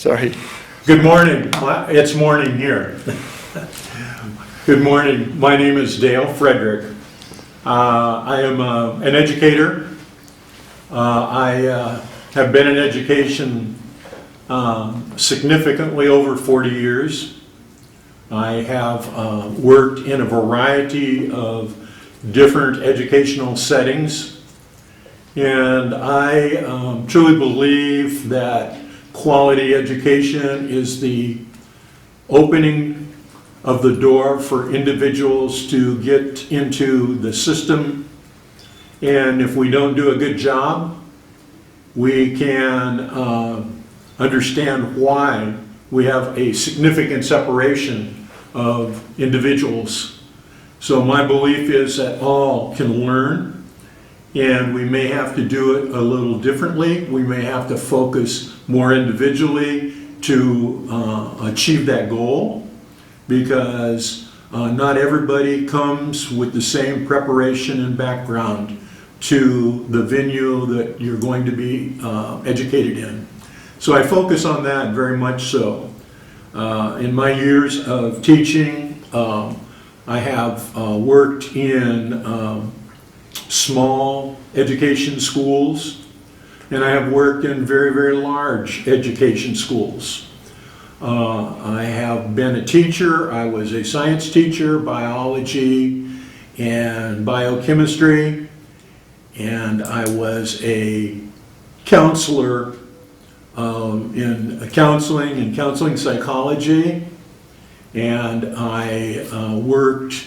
Sorry. Good morning. It's morning here. Good morning. My name is Dale Frederick. I am an educator. I have been in education significantly over 40 years. I have worked in a variety of different educational settings, and I truly believe that quality education is the opening of the door for individuals to get into the system. And if we don't do a good job, we can understand why we have a significant separation of individuals. So my belief is that all can learn, and we may have to do it a little differently. We may have to focus more individually to achieve that goal, because not everybody comes with the same preparation and background to the venue that you're going to be educated in. So I focus on that very much so. In my years of teaching, I have worked in small education schools, and I have worked in very, very large education schools. I have been a teacher. I was a science teacher, biology and biochemistry, and I was a counselor in counseling and counseling psychology, and I worked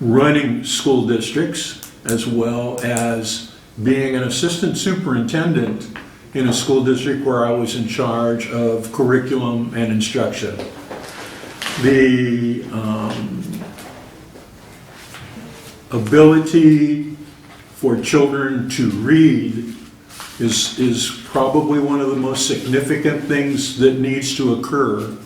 running school districts, as well as being an assistant superintendent in a school district where I was in charge of curriculum and instruction. The ability for children to read is probably one of the most significant things that needs to occur,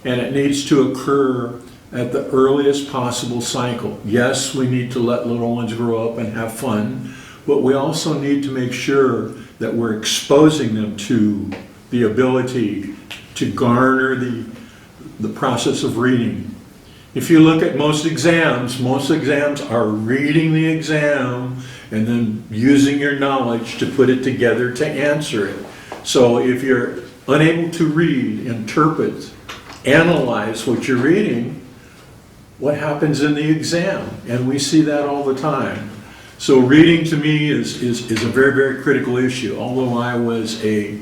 and it needs to occur at the earliest possible cycle. Yes, we need to let little ones grow up and have fun, but we also need to make sure that we're exposing them to the ability to garner the process of reading. If you look at most exams are reading the exam and then using your knowledge to put it together to answer it. So if you're unable to read, interpret, analyze what you're reading, what happens in the exam? And we see that all the time. So reading to me is a very, very critical issue. Although I was a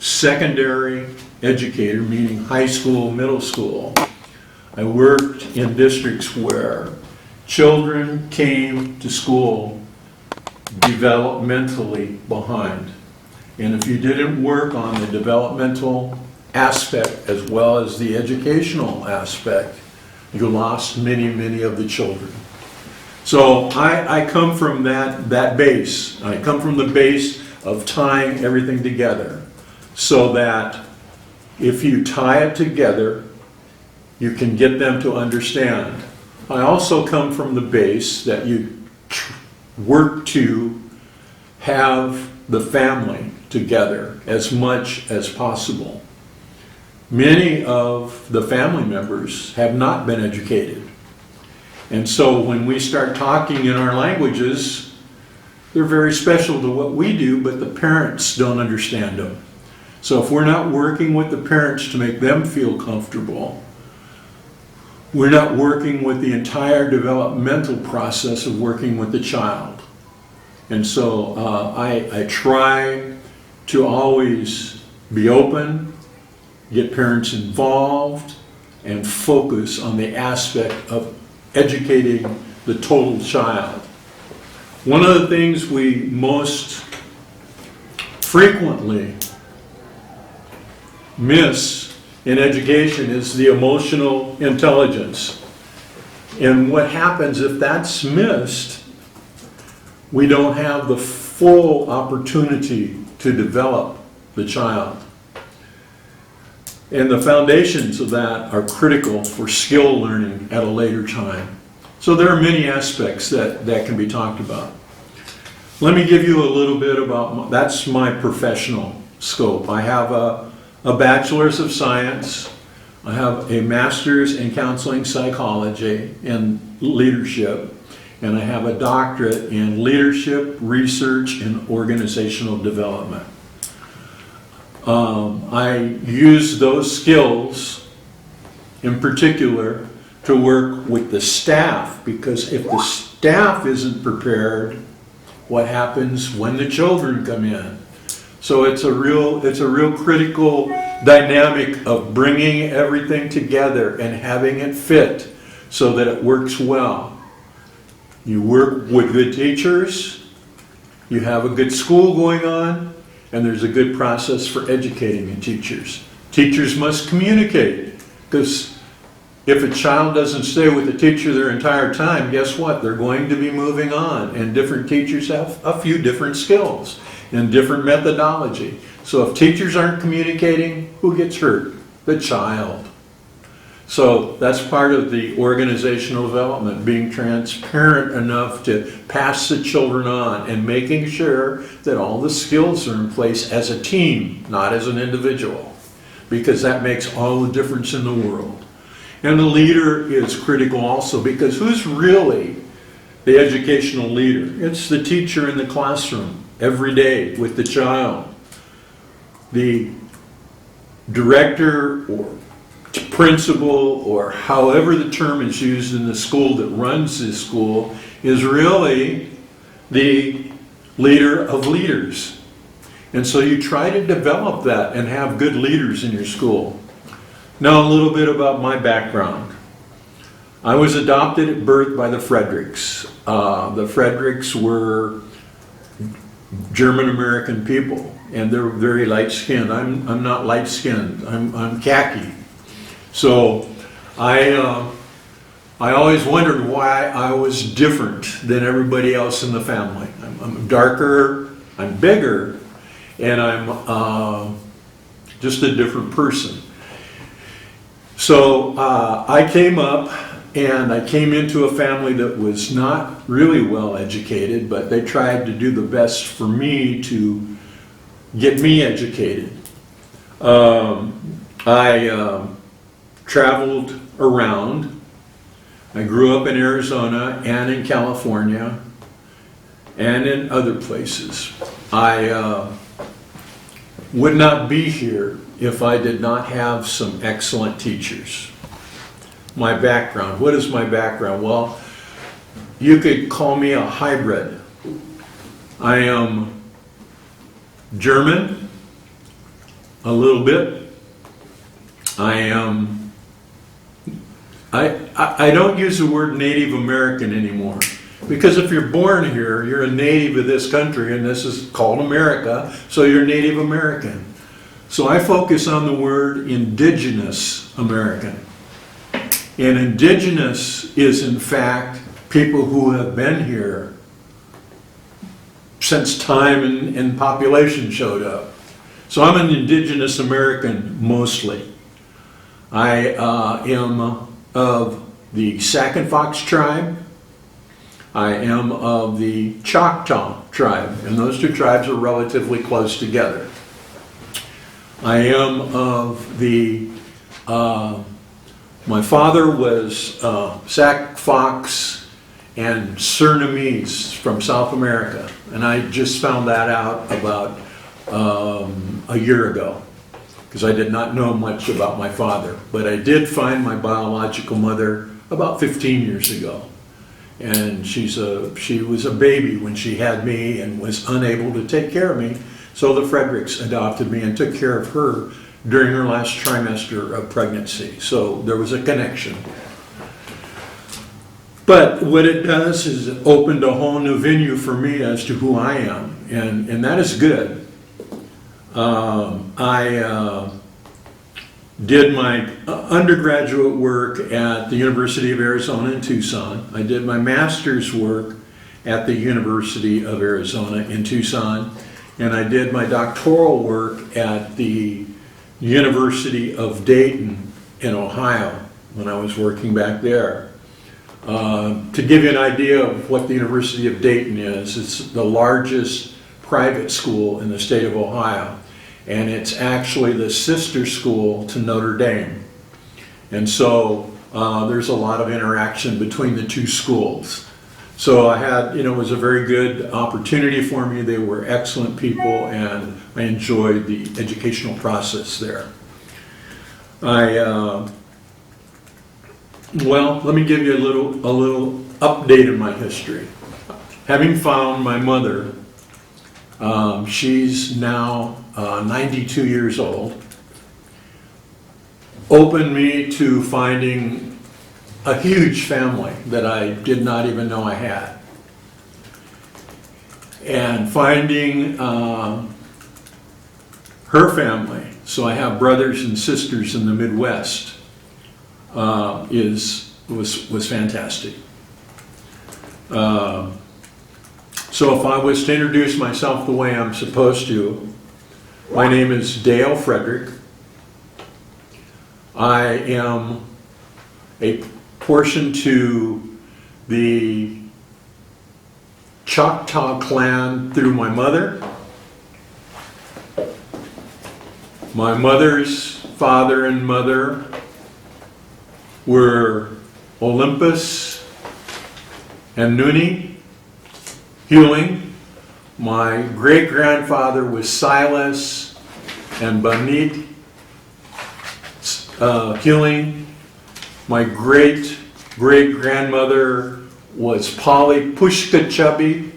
secondary educator, meaning high school, middle school, I worked in districts where children came to school developmentally behind. And if you didn't work on the developmental aspect as well as the educational aspect, you lost many, many of the children. So I come from that base. I come from the base of tying everything together, so that if you tie it together, you can get them to understand. I also come from the base that you work to have the family together as much as possible. Many of the family members have not been educated. And so when we start talking in our languages, they're very special to what we do, but the parents don't understand them. So if we're not working with the parents to make them feel comfortable, we're not working with the entire developmental process of working with the child. And so I try to always be open, get parents involved, and focus on the aspect of educating the total child. One of the things we most frequently miss in education is the emotional intelligence. And what happens if that's missed, we don't have the full opportunity to develop the child. And the foundations of that are critical for skill learning at a later time. So there are many aspects that can be talked about. Let me give you a little bit about, that's my professional scope. I have a bachelor's of science. I have a master's in counseling psychology and leadership, and I have a doctorate in leadership, research, and organizational development. I use those skills in particular to work with the staff, because if the staff isn't prepared, what happens when the children come in? So it's a real critical dynamic of bringing everything together and having it fit so that it works well. You work with good teachers, you have a good school going on, and there's a good process for educating the teachers. Teachers must communicate, because if a child doesn't stay with the teacher their entire time, guess what? They're going to be moving on, and different teachers have a few different skills and different methodology. So if teachers aren't communicating, who gets hurt? The child. So that's part of the organizational development, being transparent enough to pass the children on and making sure that all the skills are in place as a team, not as an individual, because that makes all the difference in the world. And the leader is critical also, because who's really the educational leader? It's the teacher in the classroom every day with the child. The director or principal, or however the term is used in the school that runs this school, is really the leader of leaders. And so you try to develop that and have good leaders in your school. Now a little bit about my background. I was adopted at birth by the Fredericks. The Fredericks were German-American people, and they're very light-skinned. I'm not light-skinned. I'm khaki. So I always wondered why I was different than everybody else in the family. I'm darker, I'm bigger, and I'm just a different person. So I came up, and I came into a family that was not really well educated, but they tried to do the best for me to get me educated. I traveled around. I grew up in Arizona and in California and in other places. I would not be here if I did not have some excellent teachers. My background, what is my background? Well, you could call me a hybrid. I am German, a little bit. I don't use the word Native American anymore, because if you're born here, you're a native of this country, and this is called America, so you're Native American. So I focus on the word Indigenous American. And Indigenous is in fact people who have been here since time and population showed up. So I'm an Indigenous American mostly. I am of the Sac and Fox tribe. I am of the Choctaw tribe, and those two tribes are relatively close together. I am of the, my father was Sac, Fox, and Surinamese from South America, and I just found that out about a year ago, because I did not know much about my father. But I did find my biological mother about 15 years ago. And she was a baby when she had me and was unable to take care of me. So the Fredericks adopted me and took care of her during her last trimester of pregnancy. So there was a connection. But what it does is it opened a whole new venue for me as to who I am. And that is good. I did my undergraduate work at the University of Arizona in Tucson. I did my master's work at the University of Arizona in Tucson. And I did my doctoral work at the University of Dayton in Ohio when I was working back there. To give you an idea of what the University of Dayton is, it's the largest private school in the state of Ohio. and it's actually the sister school to Notre Dame. And so there's a lot of interaction between the two schools. So I had, it was a very good opportunity for me. They were excellent people, and I enjoyed the educational process there. Well, let me give you a little update in my history. Having found my mother, she's now 92 years old, opened me to finding a huge family that I did not even know I had. And finding her family, so I have brothers and sisters in the Midwest, was fantastic. So if I was to introduce myself the way I'm supposed to, my name is Dale Frederick. I am a portion to the Choctaw clan through my mother. My mother's father and mother were Olympus and Nuni Hewing. My great-grandfather was Silas and Banit Hewing. My great-great-grandmother was Polly Pushka Chubby,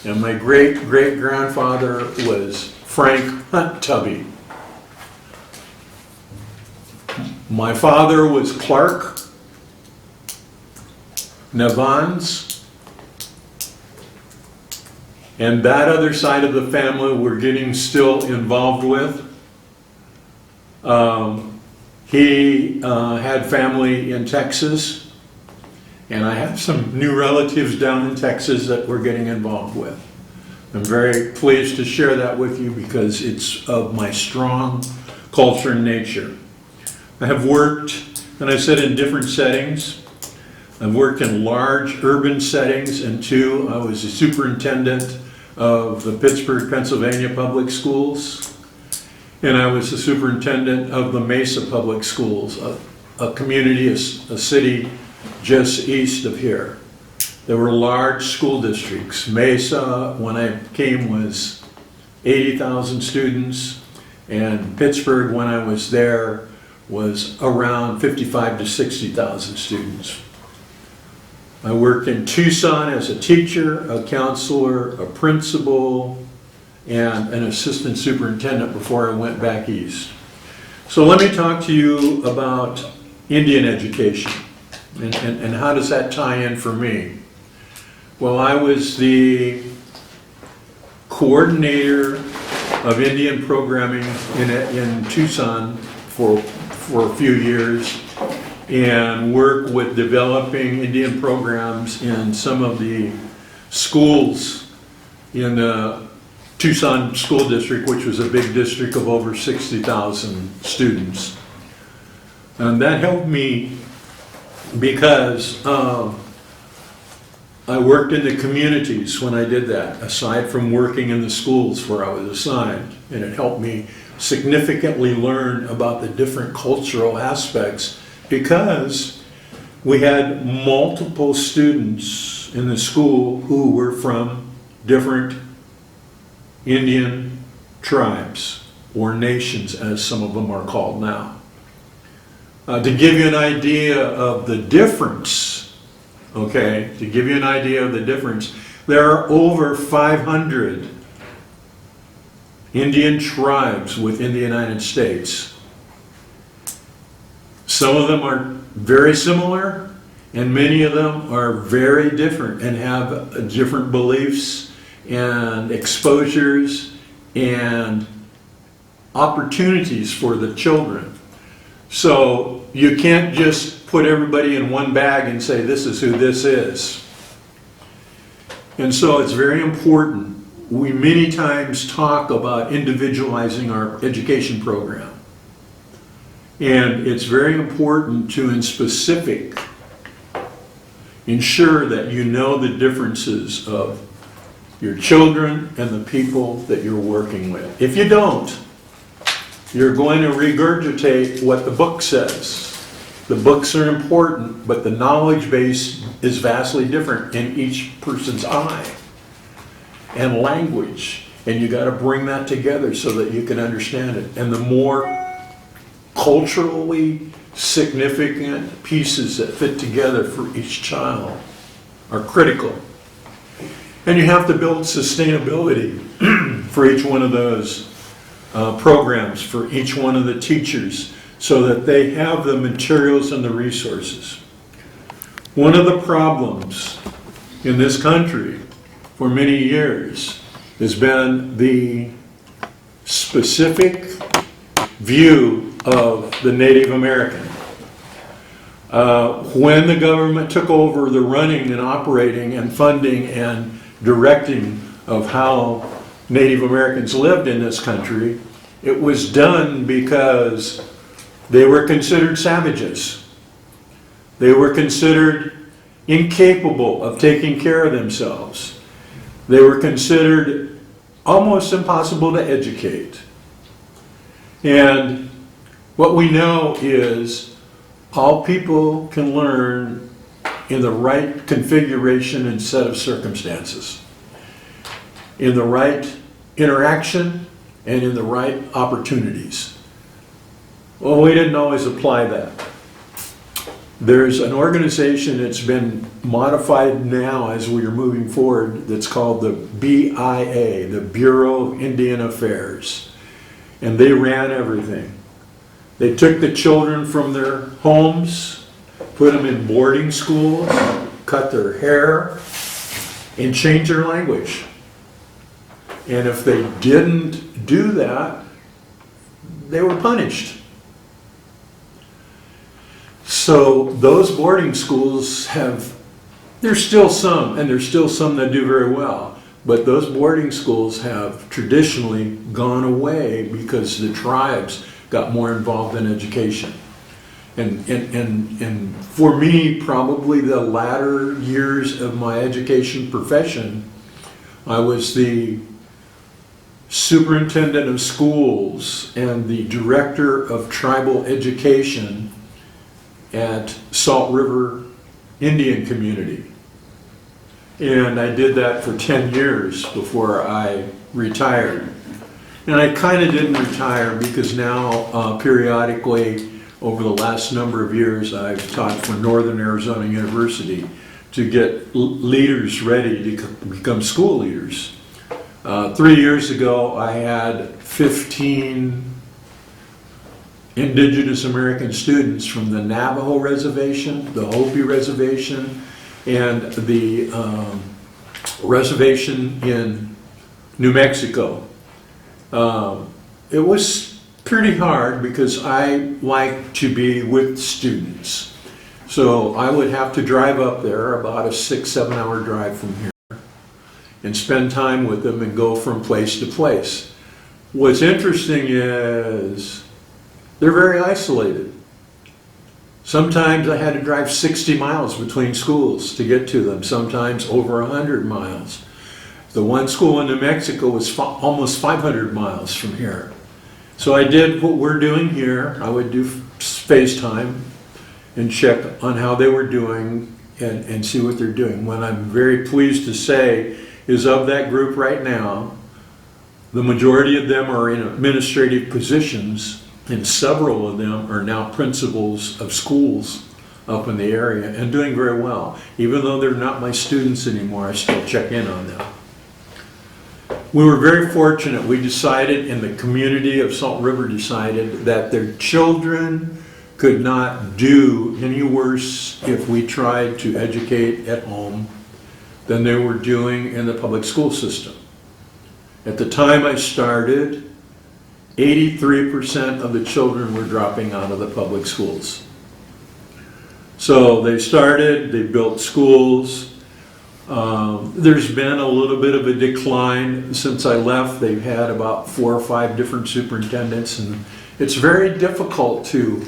and my great-great-grandfather was Frank Hunt Tubby. My father was Clark Nevans, and that other side of the family we're getting still involved with. He had family in Texas, and I have some new relatives down in Texas that we're getting involved with. I'm very pleased to share that with you because it's of my strong culture and nature. I have worked, and I said, in different settings. I've worked in large urban settings, and two, I was a superintendent of the Pittsburgh, Pennsylvania Public Schools, and I was the superintendent of the Mesa Public Schools, a community, a city just east of here. There were large school districts. Mesa, when I came, was 80,000 students, and Pittsburgh, when I was there, was around 55 to 60,000 students. I worked in Tucson as a teacher, a counselor, a principal, and an assistant superintendent before I went back east. So let me talk to you about Indian education and how does that tie in for me. Well, I was the coordinator of Indian programming in Tucson for a few years, and work with developing Indian programs in some of the schools in the Tucson School District, which was a big district of over 60,000 students. And that helped me because I worked in the communities when I did that, aside from working in the schools where I was assigned, and it helped me significantly learn about the different cultural aspects because we had multiple students in the school who were from different Indian tribes or nations, as some of them are called now. To give you an idea of the difference, okay, to give you an idea of the difference, there are over 500 Indian tribes within the United States. Some of them are very similar, and many of them are very different and have different beliefs and exposures and opportunities for the children. So you can't just put everybody in one bag and say this is who this is. And so it's very important. We many times talk about individualizing our education program. And it's very important to, in specific, ensure that you know the differences of your children and the people that you're working with. If you don't, You're going to regurgitate what the book says. The books are important, but the knowledge base is vastly different in each person's eye and language. And you got to bring that together so that you can understand it. And the more culturally significant pieces that fit together for each child are critical. And you have to build sustainability for each one of those programs, for each one of the teachers, so that they have the materials and the resources. One of the problems in this country for many years has been the specific view of the Native American. When the government took over the running and operating and funding and directing of how Native Americans lived in this country, it was done because they were considered savages. They were considered incapable of taking care of themselves. They were considered almost impossible to educate. And what we know is all people can learn in the right configuration and set of circumstances, in the right interaction and in the right opportunities. Well, we didn't always apply that. There's an organization that's been modified now as we are moving forward that's called the BIA, the Bureau of Indian Affairs. And they ran everything. They took the children from their homes, put them in boarding schools, cut their hair, and changed their language. And if they didn't do that, they were punished. So those boarding schools there's still some, and there's still some that do very well, but those boarding schools have traditionally gone away because the tribes got more involved in education. And for me, probably the latter years of my education profession, I was the superintendent of schools and the director of tribal education at Salt River Indian Community. And I did that for 10 years before I retired. And I kind of didn't retire because now periodically over the last number of years I've taught for Northern Arizona University to get leaders ready to become school leaders. 3 years ago I had 15 Indigenous American students from the Navajo Reservation, the Hopi Reservation, and the reservation in New Mexico. It was pretty hard because I like to be with students. So I would have to drive up there, about a 6-7 hour drive from here, and spend time with them and go from place to place. What's interesting is they're very isolated. Sometimes I had to drive 60 miles between schools to get to them, sometimes over 100 miles. The one school in New Mexico was almost 500 miles from here. So I did what we're doing here. I would do FaceTime and check on how they were doing and see what they're doing. What I'm very pleased to say is of that group right now, the majority of them are in administrative positions, and several of them are now principals of schools up in the area and doing very well. Even though they're not my students anymore, I still check in on them. We were very fortunate. We decided, and the community of Salt River decided, that their children could not do any worse if we tried to educate at home than they were doing in the public school system. At the time I started, 83% of the children were dropping out of the public schools. So they started, they built schools. There's been a little bit of a decline since I left. They've had about 4 or 5 different superintendents, and it's very difficult to,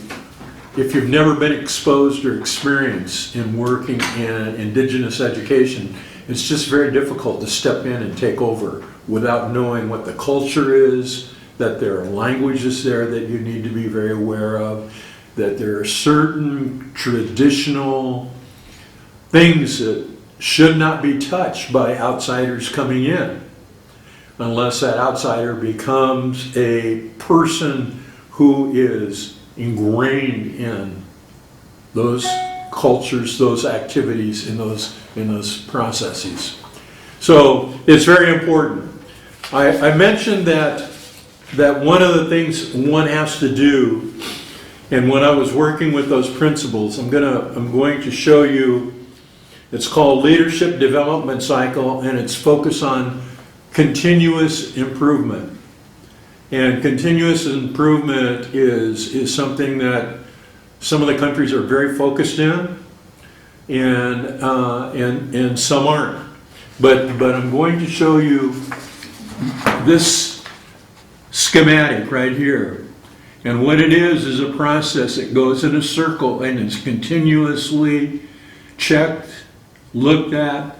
if you've never been exposed or experienced in working in Indigenous education, it's just very difficult to step in and take over without knowing what the culture is that there are languages there that you need to be very aware of, that there are certain traditional things that should not be touched by outsiders coming in, unless that outsider becomes a person who is ingrained in those cultures, those activities, in those processes. So it's very important. I mentioned that one of the things one has to do, and when I was working with those principles, I'm going to show you. It's called Leadership Development Cycle, and it's focused on continuous improvement. And continuous improvement is something that some of the countries are very focused in, and some aren't. But I'm going to show you this schematic right here. And what it is a process that goes in a circle and is continuously checked, looked at,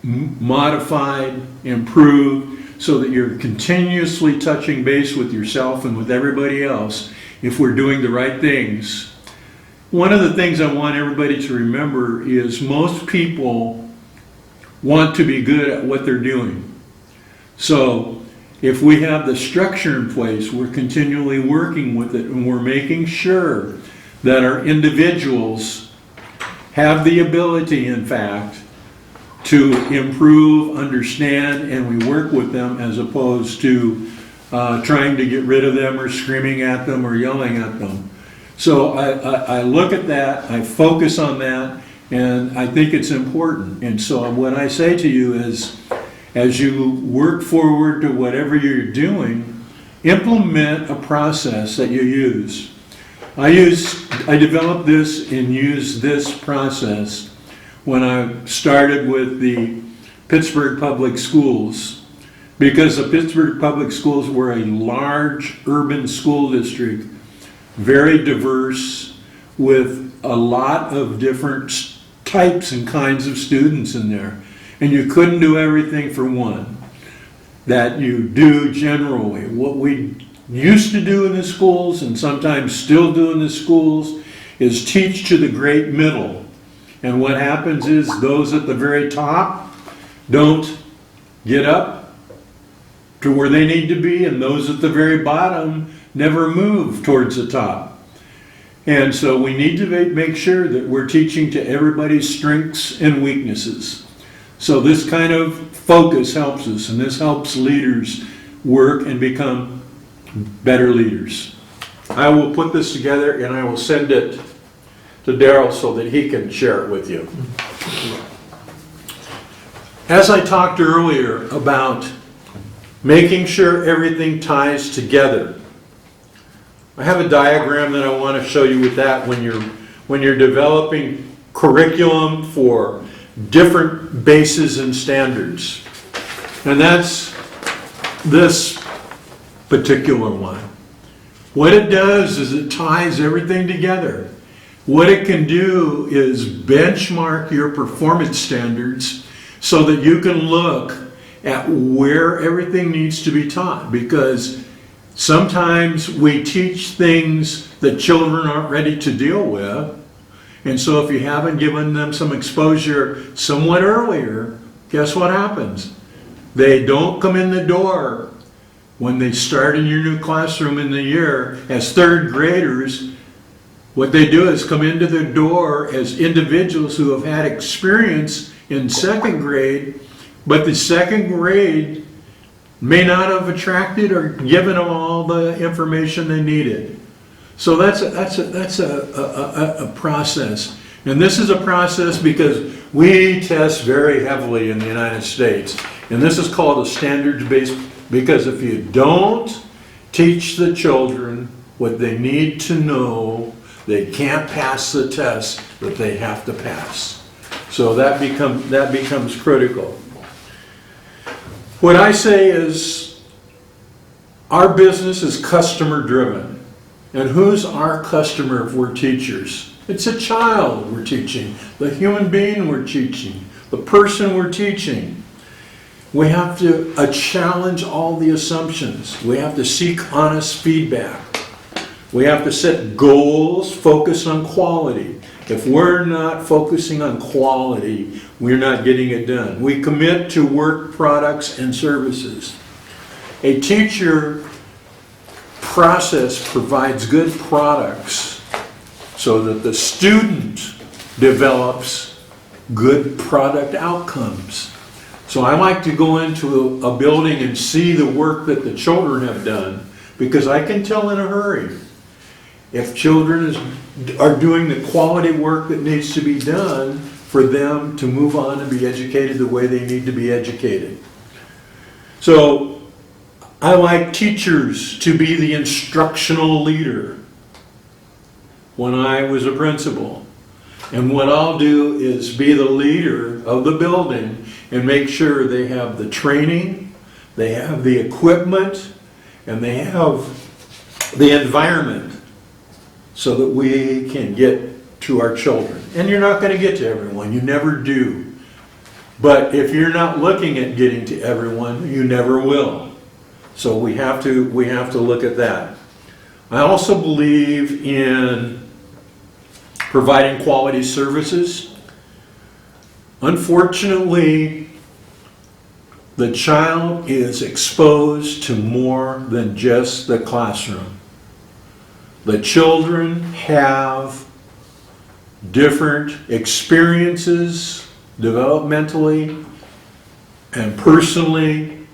modified, improved, so that you're continuously touching base with yourself and with everybody else if we're doing the right things. One of the things I want everybody to remember is most people want to be good at what they're doing. So if we have the structure in place, we're continually working with it, and we're making sure that our individuals have the ability, in fact, to improve, understand, and we work with them as opposed to trying to get rid of them or screaming at them or yelling at them. So I look at that, I focus on that, and I think it's important. And so what I say to you is, as you work forward to whatever you're doing, implement a process that you use. I developed this and used this process when I started with the Pittsburgh Public Schools, because the Pittsburgh Public Schools were a large urban school district, very diverse, with a lot of different types and kinds of students in there. And you couldn't do everything for one that you do generally. What we used to do in the schools, and sometimes still do in the schools, is teach to the great middle. And what happens is those at the very top don't get up to where they need to be, and those at the very bottom never move towards the top. And so we need to make sure that we're teaching to everybody's strengths and weaknesses. So this kind of focus helps us, and this helps leaders work and become better leaders. I will put this together and I will send it to Daryl so that he can share it with you. As I talked earlier about making sure everything ties together, I have a diagram that I want to show you with that when you're developing curriculum for different bases and standards. And that's this particular one. What it does is it ties everything together. What it can do is benchmark your performance standards so that you can look at where everything needs to be taught, because sometimes we teach things that children aren't ready to deal with. And so if you haven't given them some exposure somewhat earlier, guess what happens? They don't come in the door when they start in your new classroom in the year as third graders. What they do is come into the door as individuals who have had experience in second grade, but the second grade may not have attracted or given them all the information they needed. So that's a process. And this is a process because we test very heavily in the United States. And this is called a standards-based, because if you don't teach the children what they need to know, they can't pass the test that they have to pass. So that becomes critical. What I say is our business is customer driven. And who's our customer if we're teachers? It's a child we're teaching, the human being we're teaching, the person we're teaching. We have to challenge all the assumptions. We have to seek honest feedback. We have to set goals, focus on quality. If we're not focusing on quality, we're not getting it done. We commit to work products and services. A teacher process provides good products so that the student develops good product outcomes. So I like to go into a building and see the work that the children have done, because I can tell in a hurry if children are doing the quality work that needs to be done for them to move on and be educated the way they need to be educated. So I like teachers to be the instructional leader when I was a principal. And what I'll do is be the leader of the building and make sure they have the training, they have the equipment, and they have the environment so that we can get to our children. And you're not going to get to everyone, you never do. But if you're not looking at getting to everyone, you never will. So we have to look at that. I also believe in providing quality services. Unfortunately, the child is exposed to more than just the classroom. The children have different experiences developmentally and personally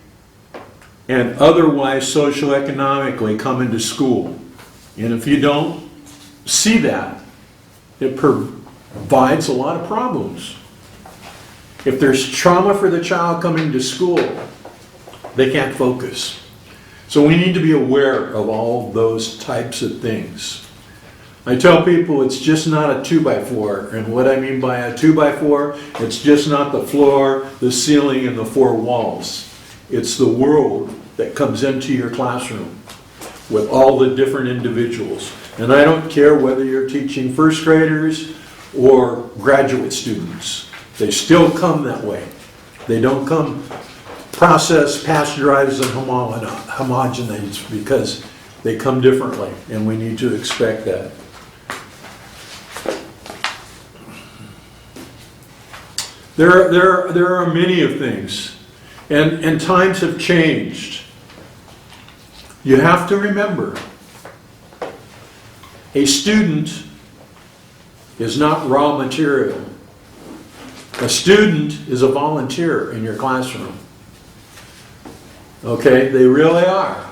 and otherwise socioeconomically coming to school. And if you don't see that, it provides a lot of problems. If there's trauma for the child coming to school, they can't focus. So we need to be aware of all those types of things. I tell people it's just not a 2x4. And what I mean by a 2x4, it's just not the floor, the ceiling, and the four walls. It's the world that comes into your classroom with all the different individuals. And I don't care whether you're teaching first graders or graduate students. They still come that way. They don't come processed, pasteurized, and homogenized, because they come differently, and we need to expect that. There are many of things, and times have changed. You have to remember, a student is not raw material. A student is a volunteer in your classroom. Okay, they really are.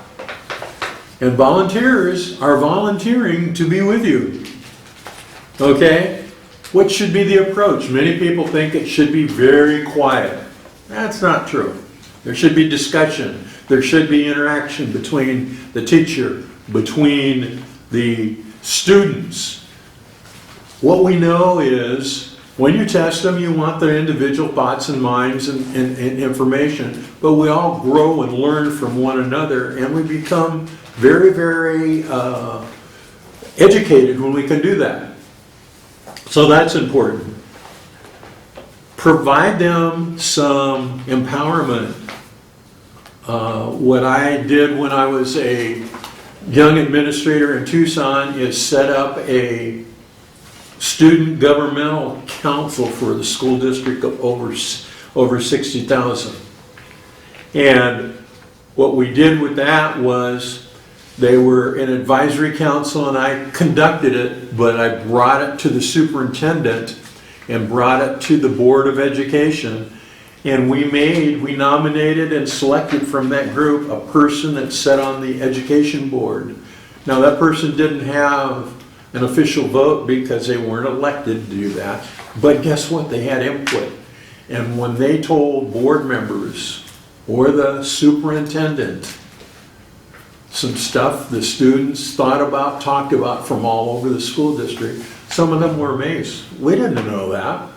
And volunteers are volunteering to be with you. Okay? What should be the approach? Many people think it should be very quiet. That's not true. There should be discussion. There should be interaction between the teacher, between the students. What we know is when you test them, you want their individual thoughts and minds and information, but we all grow and learn from one another, and we become very, very educated when we can do that. So that's important. Provide them some empowerment. What I did when I was a young administrator in Tucson is set up a student governmental council for the school district of over 60,000. And what we did with that was they were an advisory council, and I conducted it, but I brought it to the superintendent and brought it to the Board of Education. And we nominated and selected from that group a person that sat on the education board. Now that person didn't have an official vote because they weren't elected to do that. But guess what? They had input. And when they told board members or the superintendent some stuff the students thought about, talked about from all over the school district, some of them were amazed. We didn't know that.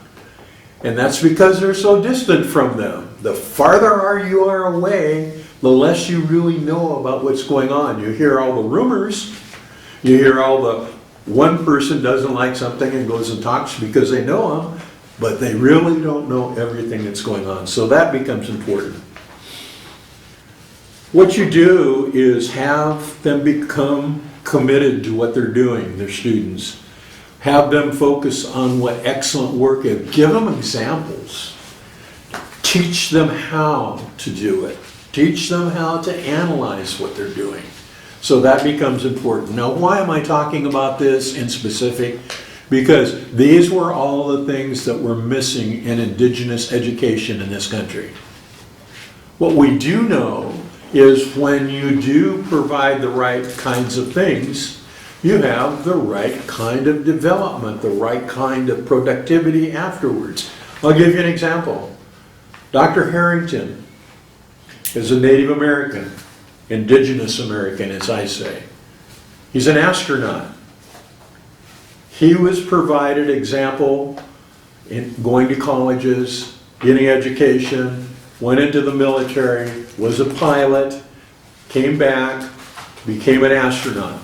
And that's because they're so distant from them. The farther you are away, the less you really know about what's going on. You hear all the rumors. You hear all the one person doesn't like something and goes and talks because they know them, but they really don't know everything that's going on. So that becomes important. What you do is have them become committed to what they're doing, their students. Have them focus on what excellent work is. Give them examples. Teach them how to do it. Teach them how to analyze what they're doing. So that becomes important. Now, why am I talking about this in specific? Because these were all the things that were missing in Indigenous education in this country. What we do know is when you do provide the right kinds of things, you have the right kind of development, the right kind of productivity afterwards. I'll give you an example. Dr. Harrington is a Native American, Indigenous American, as I say. He's an astronaut. He was provided example in going to colleges, getting education, went into the military, was a pilot, came back, became an astronaut.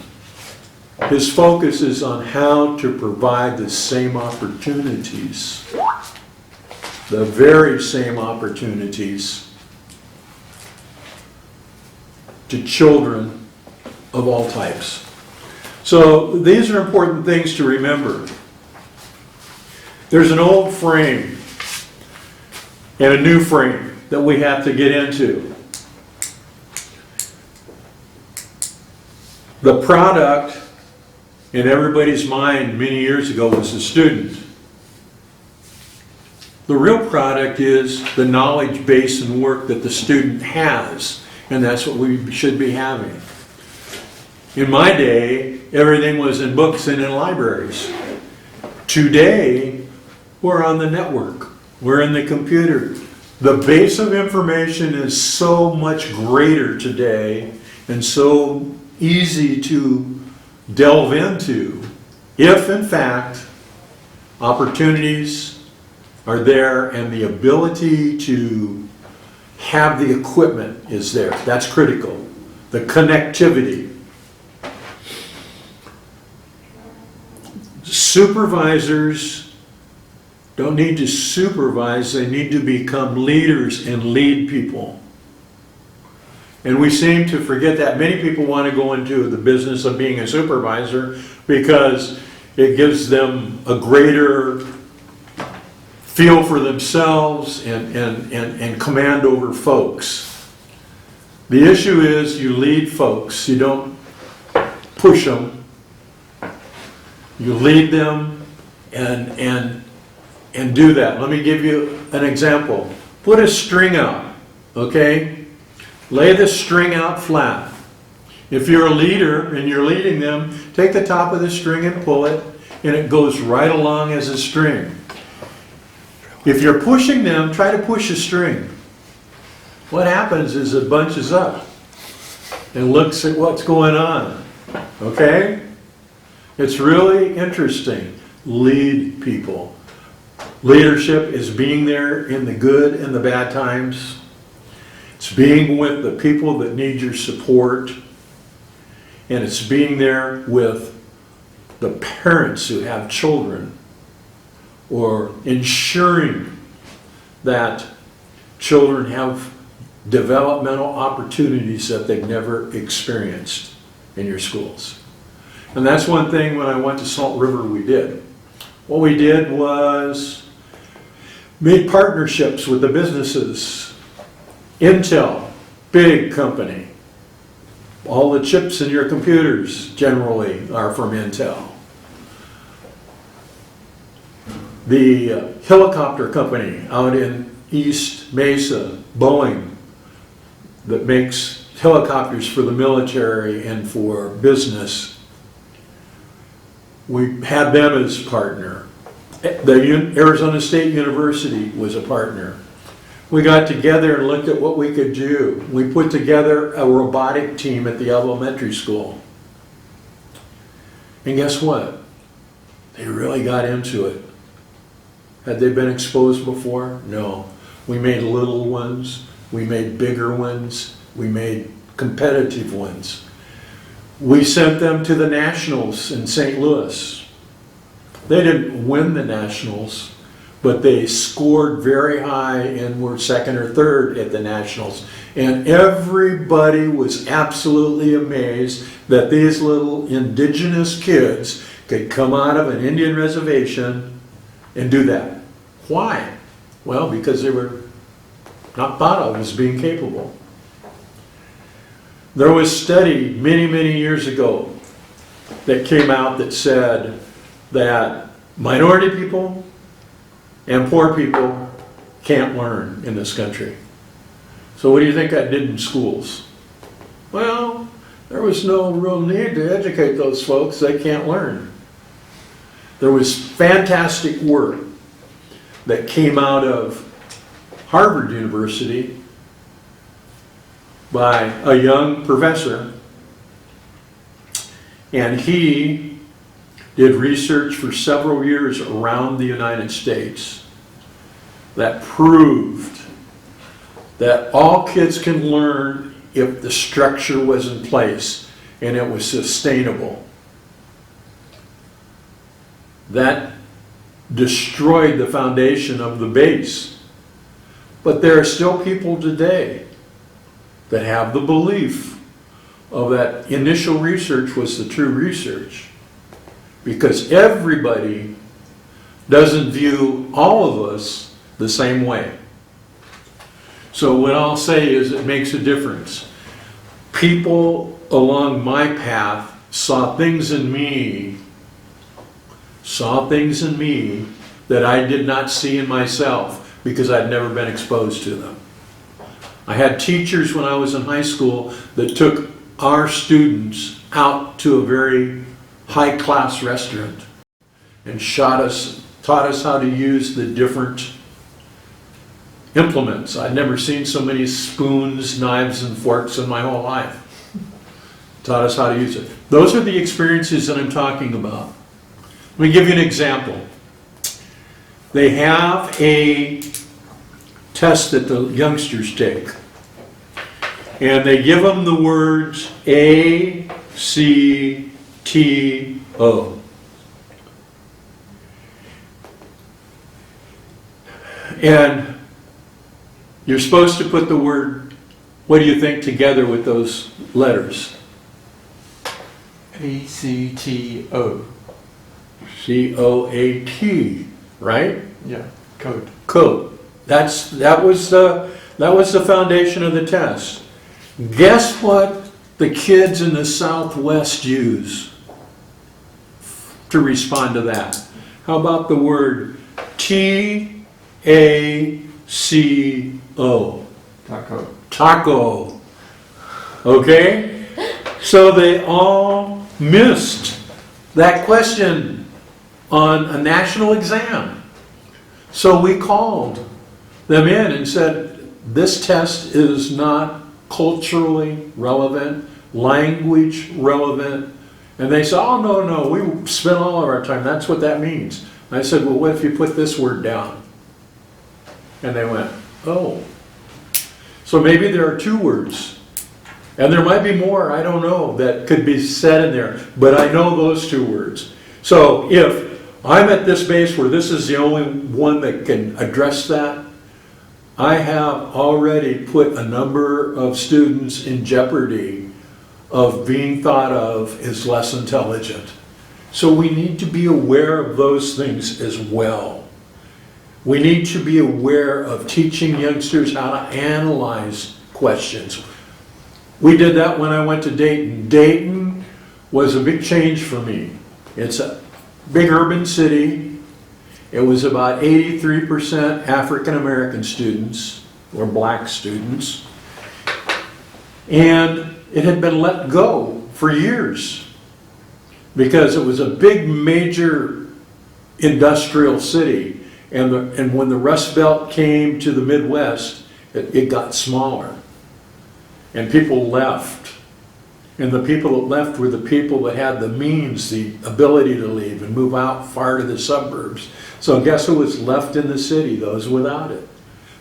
His focus is on how to provide the same opportunities, the very same opportunities to children of all types. So these are important things to remember. There's an old frame and a new frame that we have to get into. The product in everybody's mind many years ago was the student. The real product is the knowledge base and work that the student has, and that's what we should be having. In my day, everything was in books and in libraries. Today, we're on the network. We're in the computer. The base of information is so much greater today and so easy to delve into if, in fact, opportunities are there and the ability to have the equipment is there. That's critical. The connectivity. Supervisors don't need to supervise, they need to become leaders and lead people. And we seem to forget that. Many people want to go into the business of being a supervisor because it gives them a greater feel for themselves and command over folks. The issue is you lead folks, you don't push them. You lead them and do that. Let me give you an example. Put a string out, okay? Lay the string out flat. If you're a leader and you're leading them, take the top of the string and pull it, and it goes right along as a string. If you're pushing them, try to push a string. What happens is it bunches up and looks at what's going on, okay? It's really interesting. Lead people. Leadership is being there in the good and the bad times. It's being with the people that need your support. And it's being there with the parents who have children, or ensuring that children have developmental opportunities that they've never experienced in your schools. And that's one thing when I went to Salt River we did. What we did was made partnerships with the businesses. Intel, big company. All the chips in your computers generally are from Intel. The helicopter company out in East Mesa, Boeing, that makes helicopters for the military and for business. We had them as partner. The Arizona State University was a partner. We got together and looked at what we could do. We put together a robotic team at the elementary school. And guess what? They really got into it. Had they been exposed before? No. We made little ones. We made bigger ones. We made competitive ones. We sent them to the Nationals in St. Louis. They didn't win the Nationals, but they scored very high and were second or third at the Nationals. And everybody was absolutely amazed that these little indigenous kids could come out of an Indian reservation and do that. Why? Well, because they were not thought of as being capable. There was a study many, many years ago that came out that said that minority people and poor people can't learn in this country. So what do you think I did in schools? Well, there was no real need to educate those folks. They can't learn. There was fantastic work that came out of Harvard University by a young professor, and he did research for several years around the United States that proved that all kids can learn if the structure was in place and it was sustainable. That destroyed the foundation of the base. But there are still people today that have the belief of that initial research was the true research, because everybody doesn't view all of us the same way. So what I'll say is it makes a difference. People along my path saw things in me that I did not see in myself because I'd never been exposed to them. I had teachers when I was in high school that took our students out to a very high-class restaurant and taught us how to use the different implements. I'd never seen so many spoons, knives, and forks in my whole life. Taught us how to use it. Those are the experiences that I'm talking about. Let me give you an example. They have a test that the youngsters take, and they give them the words A, C, T, O. And you're supposed to put the word, what do you think, together with those letters? A-C-T-O. C-O-A-T, right? Yeah, code. Code. That was the foundation of the test. Guess what the kids in the Southwest use to respond to that? How about the word T-A-C-O? Taco. Taco. Okay? So they all missed that question on a national exam. So we called them in and said, this test is not culturally relevant, language relevant. And they said, oh, no, we spent all of our time. That's what that means. I said, well, what if you put this word down? And they went, oh. So maybe there are two words. And there might be more, I don't know, that could be said in there. But I know those two words. So if I'm at this base where this is the only one that can address that, I have already put a number of students in jeopardy of being thought of as less intelligent. So we need to be aware of those things as well. We need to be aware of teaching youngsters how to analyze questions. We did that when I went to Dayton. Dayton was a big change for me. It's a big urban city. It was about 83% African American students, or black students. And it had been let go for years because it was a big major industrial city. And when the Rust Belt came to the Midwest, it got smaller. And people left. And the people that left were the people that had the means, the ability to leave and move out far to the suburbs. So guess who was left in the city? Those without it.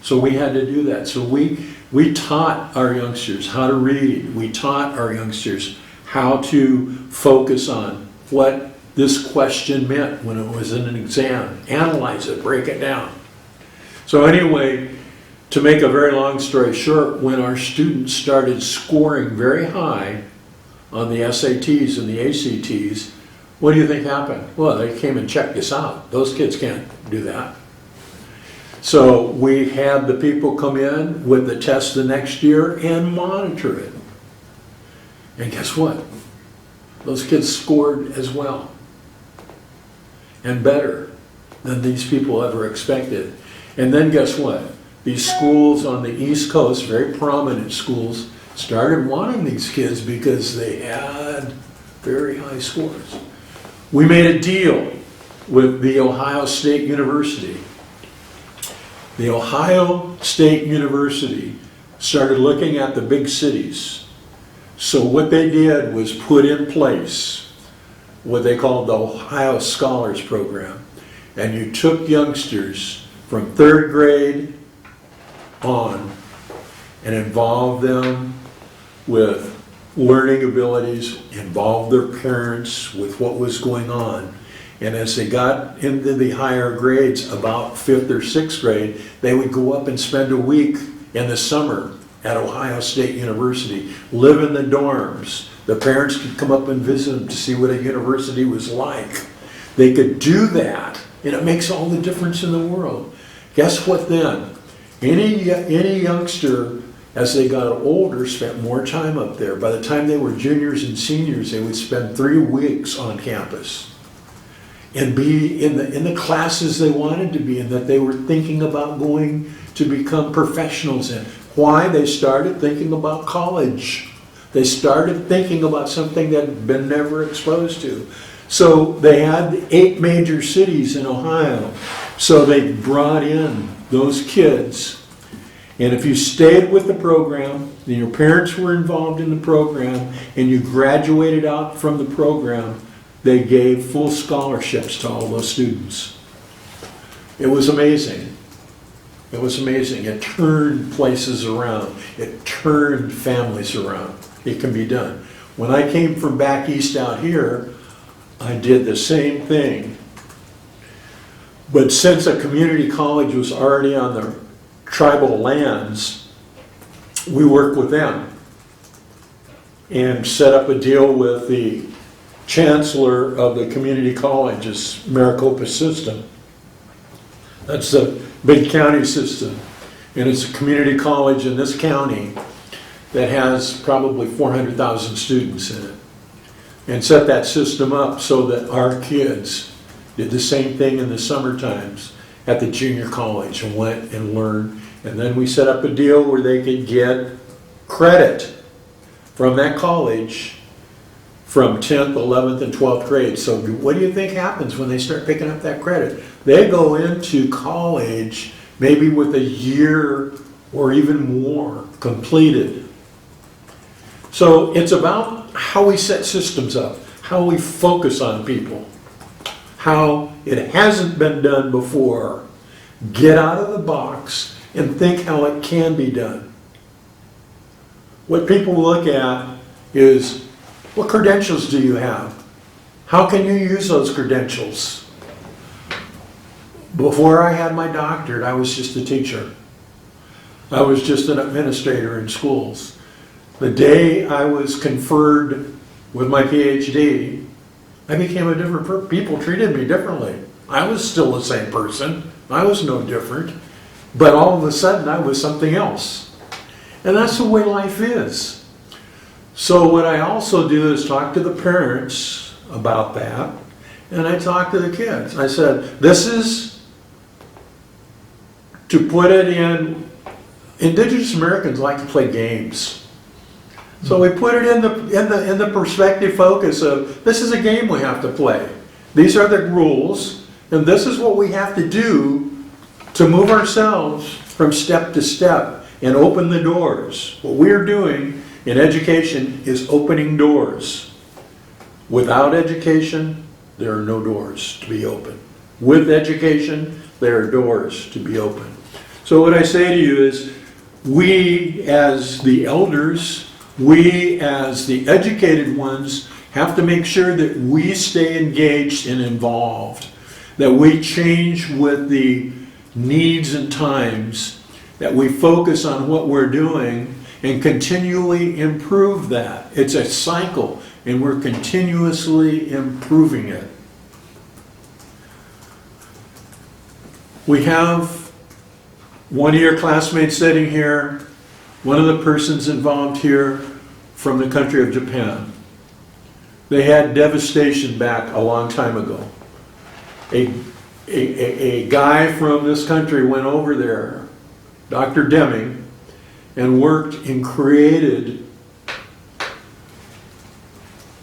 So we had to do that. So we taught our youngsters how to read. We taught our youngsters how to focus on what this question meant when it was in an exam. Analyze it, break it down. So anyway, to make a very long story short, when our students started scoring very high on the SATs and the ACTs, what do you think happened? Well, they came and checked us out. Those kids can't do that. So we had the people come in with the test the next year and monitor it. And guess what? Those kids scored as well. And better than these people ever expected. And then guess what? These schools on the East Coast, very prominent schools, started wanting these kids because they had very high scores. We made a deal with the Ohio State University. The Ohio State University started looking at the big cities. So what they did was put in place what they called the Ohio Scholars Program. And you took youngsters from 3rd grade on and involved them with learning abilities, involved their parents with what was going on. And as they got into the higher grades, about 5th or 6th grade, they would go up and spend a week in the summer at Ohio State University, live in the dorms. The parents could come up and visit them to see what a university was like. They could do that, and it makes all the difference in the world. Guess what then? Any youngster, as they got older, spent more time up there. By the time they were juniors and seniors, they would spend 3 weeks on campus and be in the classes they wanted to be in, that they were thinking about going to become professionals in. Why? They started thinking about college. They started thinking about something that had been never exposed to. So they had 8 major cities in Ohio. So they brought in those kids. And if you stayed with the program, and your parents were involved in the program, and you graduated out from the program, they gave full scholarships to all those students. It was amazing. It was amazing. It turned places around. It turned families around. It can be done. When I came from back east out here, I did the same thing. But since a community college was already on the tribal lands, we worked with them and set up a deal with the chancellor of the community college's Maricopa system. That's the big county system. And it's a community college in this county that has probably 400,000 students in it. And set that system up so that our kids did the same thing in the summer times at the junior college and went and learned. And then we set up a deal where they could get credit from that college from 10th, 11th, and 12th grade. So what do you think happens when they start picking up that credit? They go into college maybe with a year or even more completed. So it's about how we set systems up, how we focus on people, how it hasn't been done before. Get out of the box and think how it can be done. What people look at is, what credentials do you have? How can you use those credentials? Before I had my doctorate, I was just a teacher. I was just an administrator in schools. The day I was conferred with my PhD, I became a different person. People treated me differently. I was still the same person. I was no different. But all of a sudden, I was something else. And that's the way life is. So what I also do is talk to the parents about that, and I talk to the kids. I said, this is to put it in, Indigenous Americans like to play games. So we put it in the perspective focus of, this is a game we have to play. These are the rules, and this is what we have to do to move ourselves from step to step and open the doors. What we're doing in education is opening doors. Without education, there are no doors to be open. With education, there are doors to be open. So what I say to you is, we as the elders, we as the educated ones, have to make sure that we stay engaged and involved, that we change with the needs and times, that we focus on what we're doing and continually improve that. It's a cycle, and we're continuously improving it. We have one of your classmates sitting here, one of the persons involved here from the country of Japan. They had devastation back a long time ago. A guy from this country went over there, Dr. Deming, and worked and created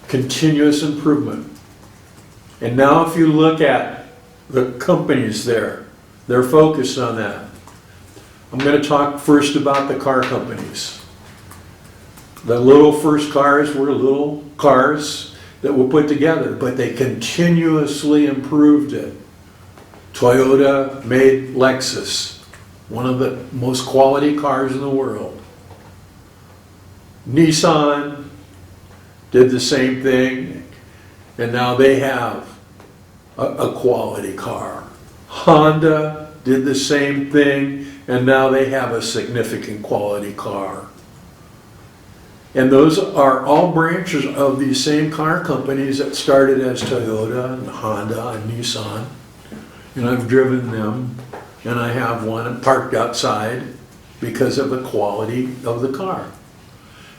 continuous improvement. And now if you look at the companies there, they're focused on that. I'm going to talk first about the car companies. The little first cars were little cars that were put together, but they continuously improved it. Toyota made Lexus, one of the most quality cars in the world. Nissan did the same thing, and now they have a quality car. Honda did the same thing, and now they have a significant quality car. And those are all branches of these same car companies that started as Toyota and Honda and Nissan. And I've driven them, and I have one parked outside because of the quality of the car.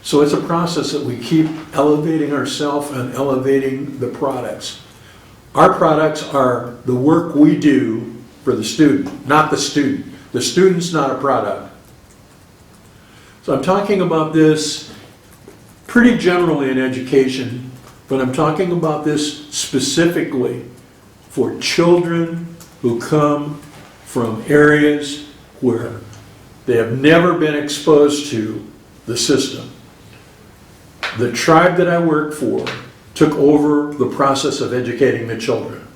So it's a process that we keep elevating ourselves and elevating the products. Our products are the work we do for the student, not the student. The student's not a product. So I'm talking about this pretty generally in education, but I'm talking about this specifically for children who come from areas where they have never been exposed to the system. The tribe that I work for took over the process of educating the children.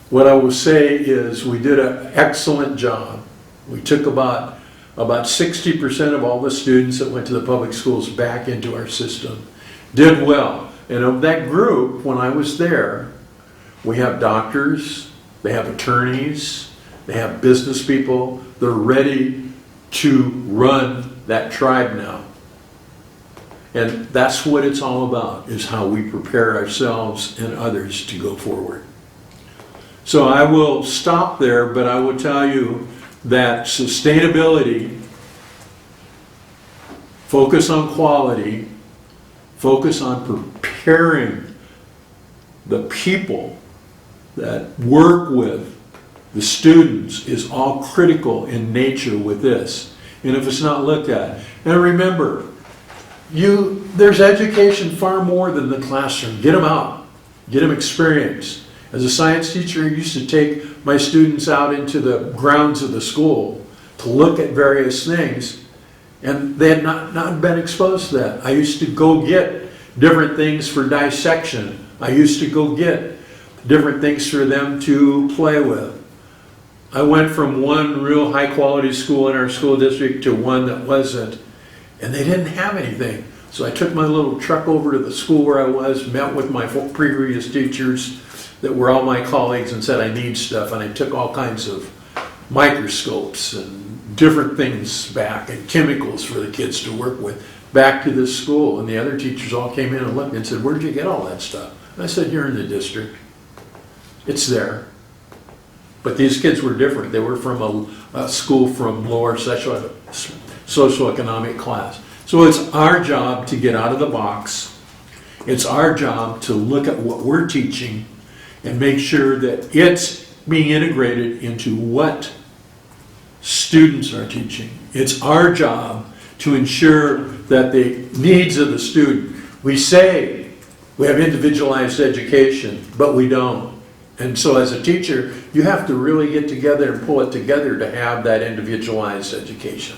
What I will say is we did an excellent job. We took about 60% of all the students that went to the public schools back into our system. Did well. And of that group, when I was there, we have doctors, they have attorneys, they have business people. They're ready to run that tribe now. And that's what it's all about, is how we prepare ourselves and others to go forward. So I will stop there, but I will tell you that sustainability, focus on quality, focus on preparing the people that work with the students is all critical in nature with this. And if it's not looked at, and remember, there's education far more than the classroom. Get them out, get them experience. As a science teacher, I used to take my students out into the grounds of the school to look at various things, and they had not been exposed to that. I used to go get different things for dissection. I used to go get different things for them to play with. I went from one real high quality school in our school district to one that wasn't, and they didn't have anything. So I took my little truck over to the school where I was, met with my previous teachers that were all my colleagues and said I need stuff, and I took all kinds of microscopes and different things back and chemicals for the kids to work with back to this school. And the other teachers all came in and looked and said, "Where'd you get all that stuff?" And I said, "Here in the district. It's there." But these kids were different. They were from a school from lower socioeconomic class. So it's our job to get out of the box. It's our job to look at what we're teaching and make sure that it's being integrated into what students are teaching. It's our job to ensure that the needs of the student, we say we have individualized education, but we don't. And so as a teacher, you have to really get together and pull it together to have that individualized education.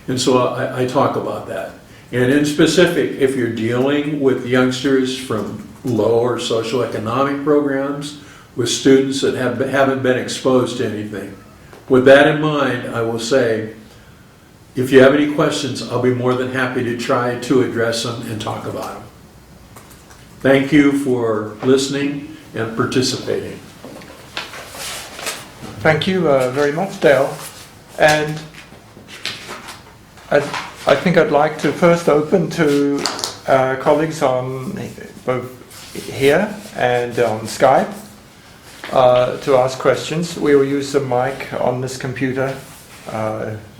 And so I talk about that. And in specific, if you're dealing with youngsters from lower socioeconomic programs, with students that haven't been exposed to anything, with that in mind, I will say, if you have any questions, I'll be more than happy to try to address them and talk about them. Thank you for listening and participating. Thank you very much, Dale. And I think I'd like to first open to colleagues on both here and on Skype to ask questions. We will use the mic on this computer.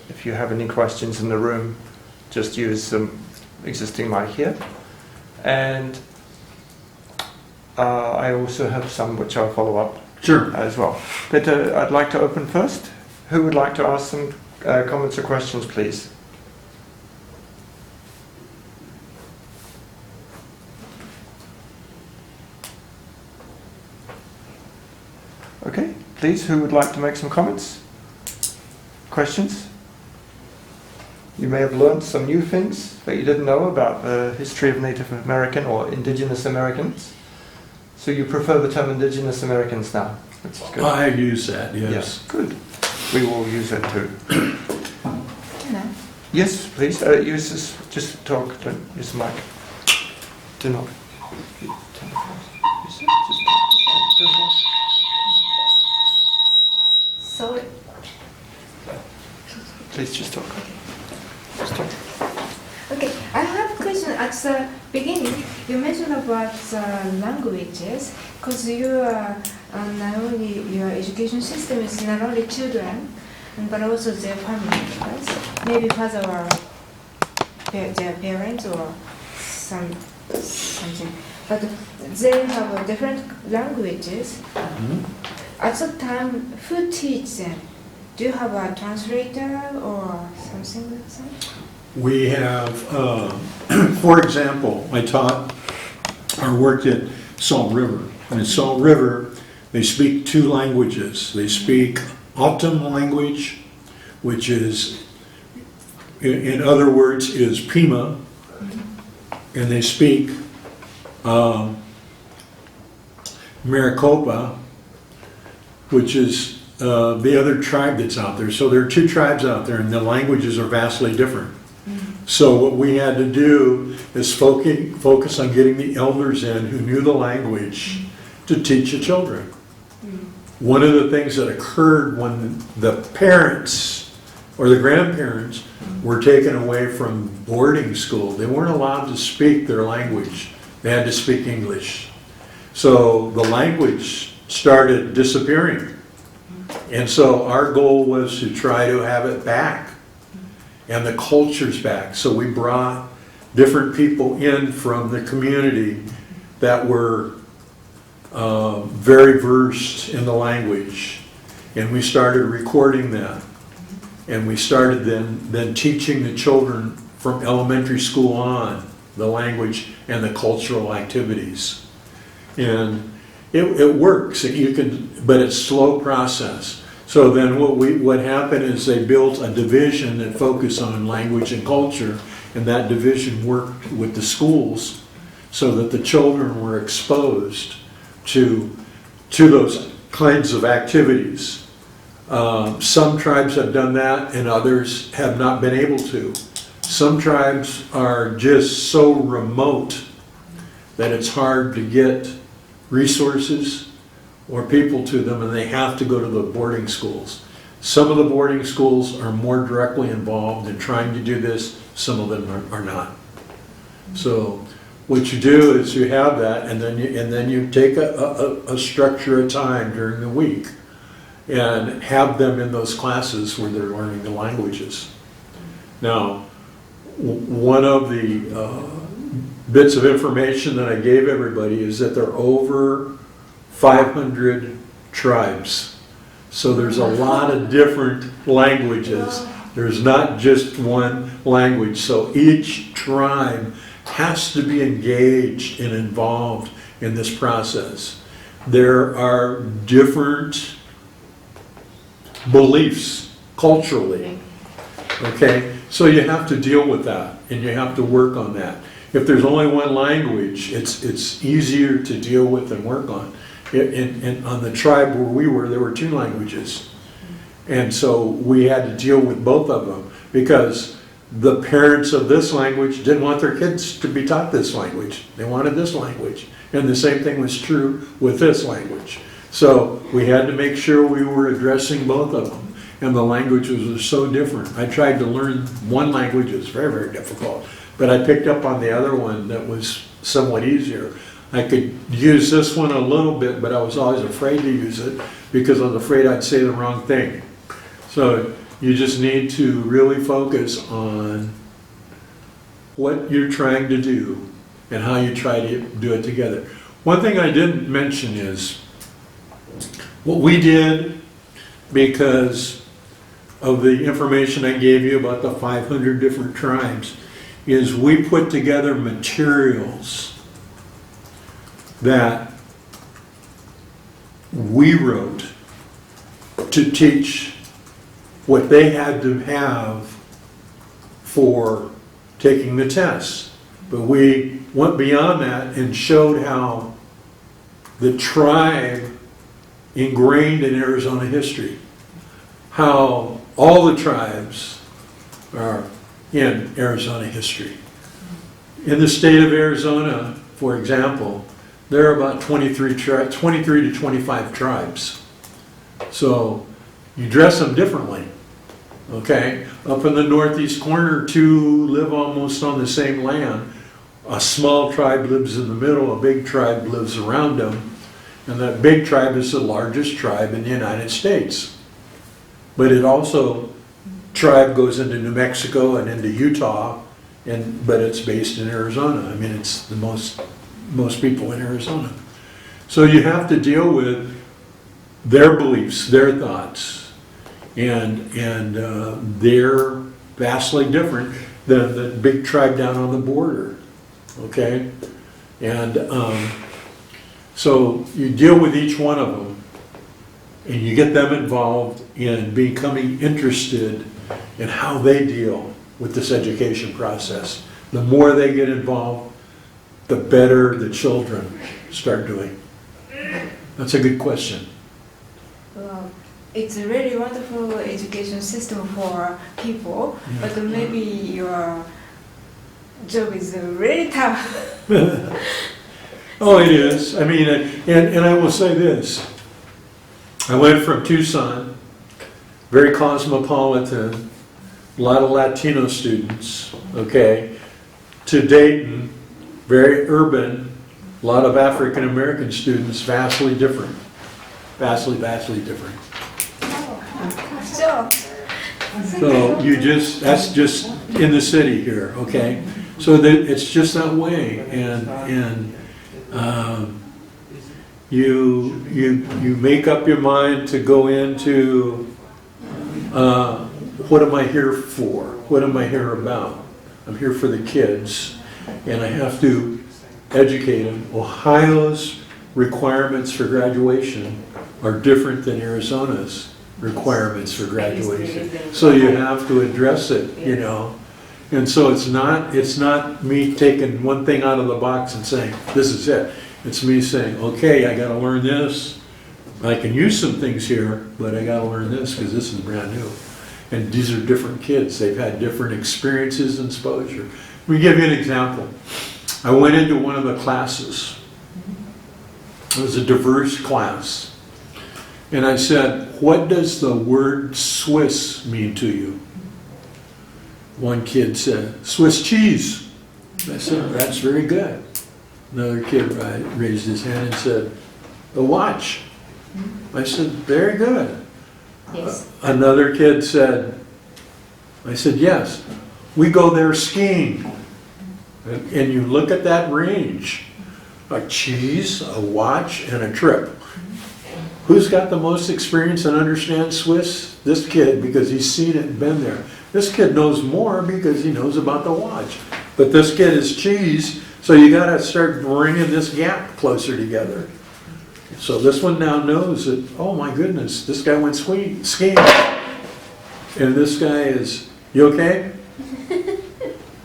If you have any questions in the room, just use the existing mic here. And I also have some which I'll follow up as well. But I'd like to open first. Who would like to ask some comments or questions, please? Okay, please, who would like to make some comments? Questions? You may have learned some new things that you didn't know about the history of Native American or Indigenous Americans. So you prefer the term Indigenous Americans now? That's good. I use that, yes. Yes, good. We will use that too. Can I? Yes, please. Use this. Just talk. Don't use the mic. Do not. Sorry. Please just talk. Just talk. Okay, I have a question at the beginning. You mentioned about languages, because you are not only your education system is not only children, but also their family members, maybe father or their parents or something. But they have different languages. At the time, who teach them? Do you have a translator or something like that? We have, for example, I taught or worked at Salt River. And in Salt River, they speak two languages. They speak O'odham language, which is, in other words, is Pima. And they speak Maricopa, which is the other tribe that's out there. So there are two tribes out there, and the languages are vastly different. So what we had to do is focus on getting the elders in who knew the language to teach the children. One of the things that occurred when the parents or the grandparents were taken away from boarding school, they weren't allowed to speak their language. They had to speak English. So the language started disappearing. And so our goal was to try to have it back. And the culture's back. So we brought different people in from the community that were very versed in the language. And we started recording that. And we started then teaching the children from elementary school on the language and the cultural activities. And it works. But it's a slow process. So then what happened is they built a division that focused on language and culture, and that division worked with the schools so that the children were exposed to those kinds of activities. Some tribes have done that and others have not been able to. Some tribes are just so remote that it's hard to get resources or people to them, and they have to go to the boarding schools. Some of the boarding schools are more directly involved in trying to do this, some of them are not. So what you do is you have that, and then you take a structure of time during the week and have them in those classes where they're learning the languages. Now, one of the bits of information that I gave everybody is that there are over 500 tribes. So there's a lot of different languages. There's not just one language. So each tribe has to be engaged and involved in this process. There are different beliefs culturally. Okay? So you have to deal with that and you have to work on that. If there's only one language, it's easier to deal with and work on. On the tribe where we were, there were two languages. And so we had to deal with both of them because the parents of this language didn't want their kids to be taught this language. They wanted this language. And the same thing was true with this language. So we had to make sure we were addressing both of them. And the languages were so different. I tried to learn one language, it was very, very difficult. But I picked up on the other one that was somewhat easier. I could use this one a little bit, but I was always afraid to use it because I was afraid I'd say the wrong thing. So you just need to really focus on what you're trying to do and how you try to do it together. One thing I didn't mention is what we did, because of the information I gave you about the 500 different tribes, is we put together materials that we wrote to teach what they had to have for taking the test. But we went beyond that and showed how the tribe ingrained in Arizona history, how all the tribes are in Arizona history. In the state of Arizona, for example, there are about 23 to 25 tribes. So you dress them differently, okay? Up in the northeast corner, two live almost on the same land. A small tribe lives in the middle, a big tribe lives around them, and that big tribe is the largest tribe in the United States. But it also, tribe goes into New Mexico and into Utah, but it's based in Arizona. I mean, it's the most people in Arizona. So you have to deal with their beliefs, their thoughts, and they're vastly different than the big tribe down on the border, okay? And so you deal with each one of them, and you get them involved in becoming interested in how they deal with this education process. The more they get involved, the better the children start doing. That's a good question. Well, it's a really wonderful education system for people, but maybe your job is really tough. Oh, it is. I mean, and I will say this. I went from Tucson, very cosmopolitan, a lot of Latino students, okay, to Dayton, very urban, a lot of African American students, vastly different. Vastly different. Sure. So that's just in the city here, okay? So it's just that way, and you make up your mind to go into what am I here for? What am I here about? I'm here for the kids, and I have to educate them. Ohio's requirements for graduation are different than Arizona's requirements for graduation. So you have to address it, you know. And so it's not me taking one thing out of the box and saying, this is it. It's me saying, okay, I gotta learn this. I can use some things here, but I gotta learn this because this is brand new. And these are different kids. They've had different experiences and exposure. Let me give you an example. I went into one of the classes. It was a diverse class. And I said, what does the word Swiss mean to you? One kid said, Swiss cheese. I said, that's very good. Another kid raised his hand and said, a watch. I said, very good. Yes. Another kid said, I said, yes, we go there skiing. And you look at that range, a cheese, a watch, and a trip. Who's got the most experience and understands Swiss? This kid, because he's seen it and been there. This kid knows more because he knows about the watch. But this kid is cheese, so you got to start bringing this gap closer together. So this one now knows that, oh my goodness, this guy went skiing. And this guy is, you okay?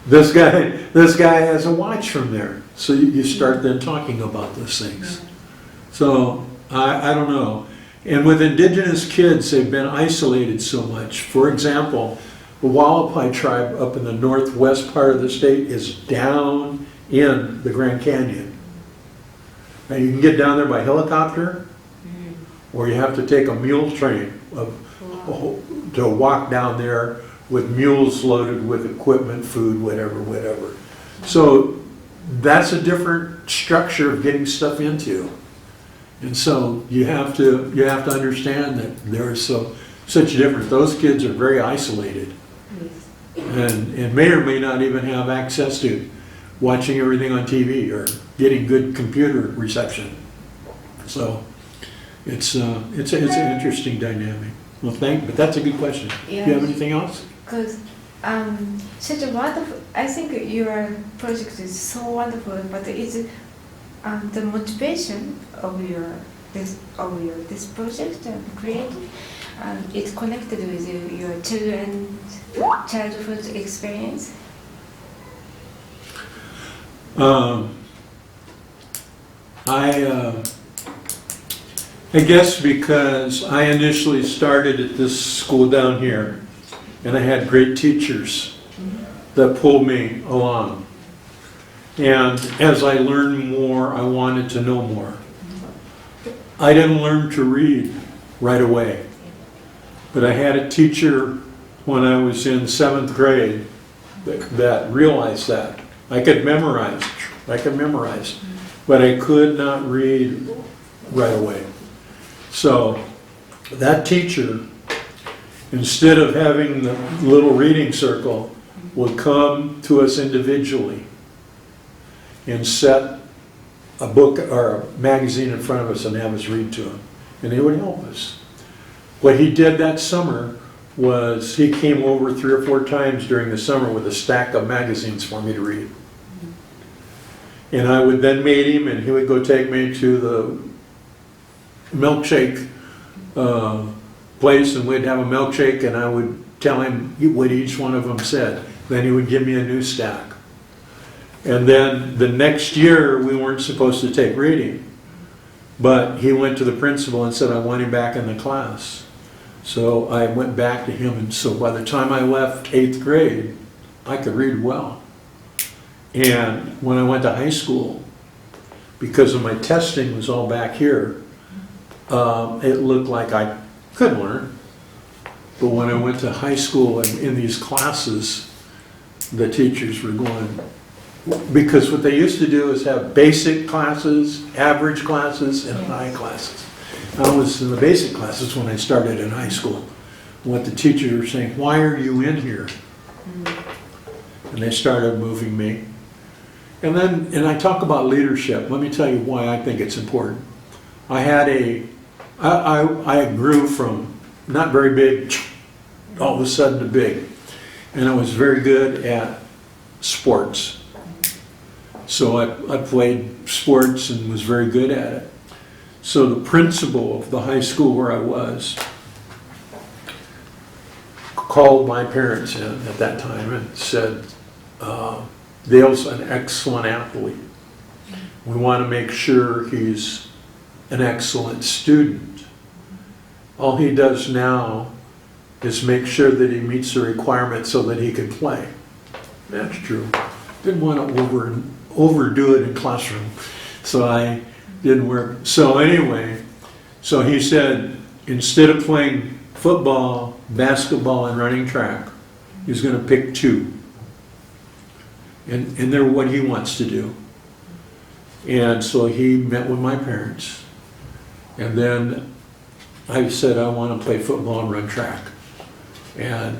This guy has a watch from there. So you start then talking about those things. So I don't know. And with Indigenous kids, they've been isolated so much. For example, the Wallapai tribe up in the northwest part of the state is down in the Grand Canyon. Now you can get down there by helicopter, or you have to take a mule train to walk down there with mules loaded with equipment, food, whatever. So that's a different structure of getting stuff into. And so you have to understand that there's such a difference. Those kids are very isolated and may or may not even have access to watching everything on TV or getting good computer reception. So it's an interesting dynamic. Well, but that's a good question. Yes. Do you have anything else? Because such a wonderful, I think your project is so wonderful, but it's the motivation of this project and creating, it's connected with your childhood experience. I guess because I initially started at this school down here, and I had great teachers that pulled me along. And as I learned more, I wanted to know more. I didn't learn to read right away, but I had a teacher when I was in 7th grade that realized that. I could memorize, but I could not read right away. So that teacher, instead of having the little reading circle, would come to us individually and set a book or a magazine in front of us and have us read to him. And he would help us. What he did that summer was he came over 3 or 4 times during the summer with a stack of magazines for me to read. And I would then meet him, and he would go take me to the milkshake place, and we'd have a milkshake, and I would tell him what each one of them said. Then he would give me a new stack. And then the next year, we weren't supposed to take reading. But he went to the principal and said, I want him back in the class. So I went back to him, and so by the time I left 8th grade, I could read well. And when I went to high school, because of my testing was all back here, it looked like I could learn. But when I went to high school and in these classes, the teachers were going, because what they used to do is have basic classes, average classes, and high classes. I was in the basic classes when I started in high school. What the teachers were saying, why are you in here? And they started moving me. And I talk about leadership. Let me tell you why I think it's important. I grew from not very big, all of a sudden to big. And I was very good at sports. So I played sports and was very good at it. So the principal of the high school where I was called my parents in at that time and said, Dale's an excellent athlete. We want to make sure he's an excellent student. All he does now is make sure that he meets the requirements so that he can play. That's true. Didn't want to overdo it in classroom, so I didn't work. So anyway, so he said, instead of playing football, basketball, and running track, he's going to pick 2. And they're what he wants to do. And so he met with my parents. And then I said, I want to play football and run track. And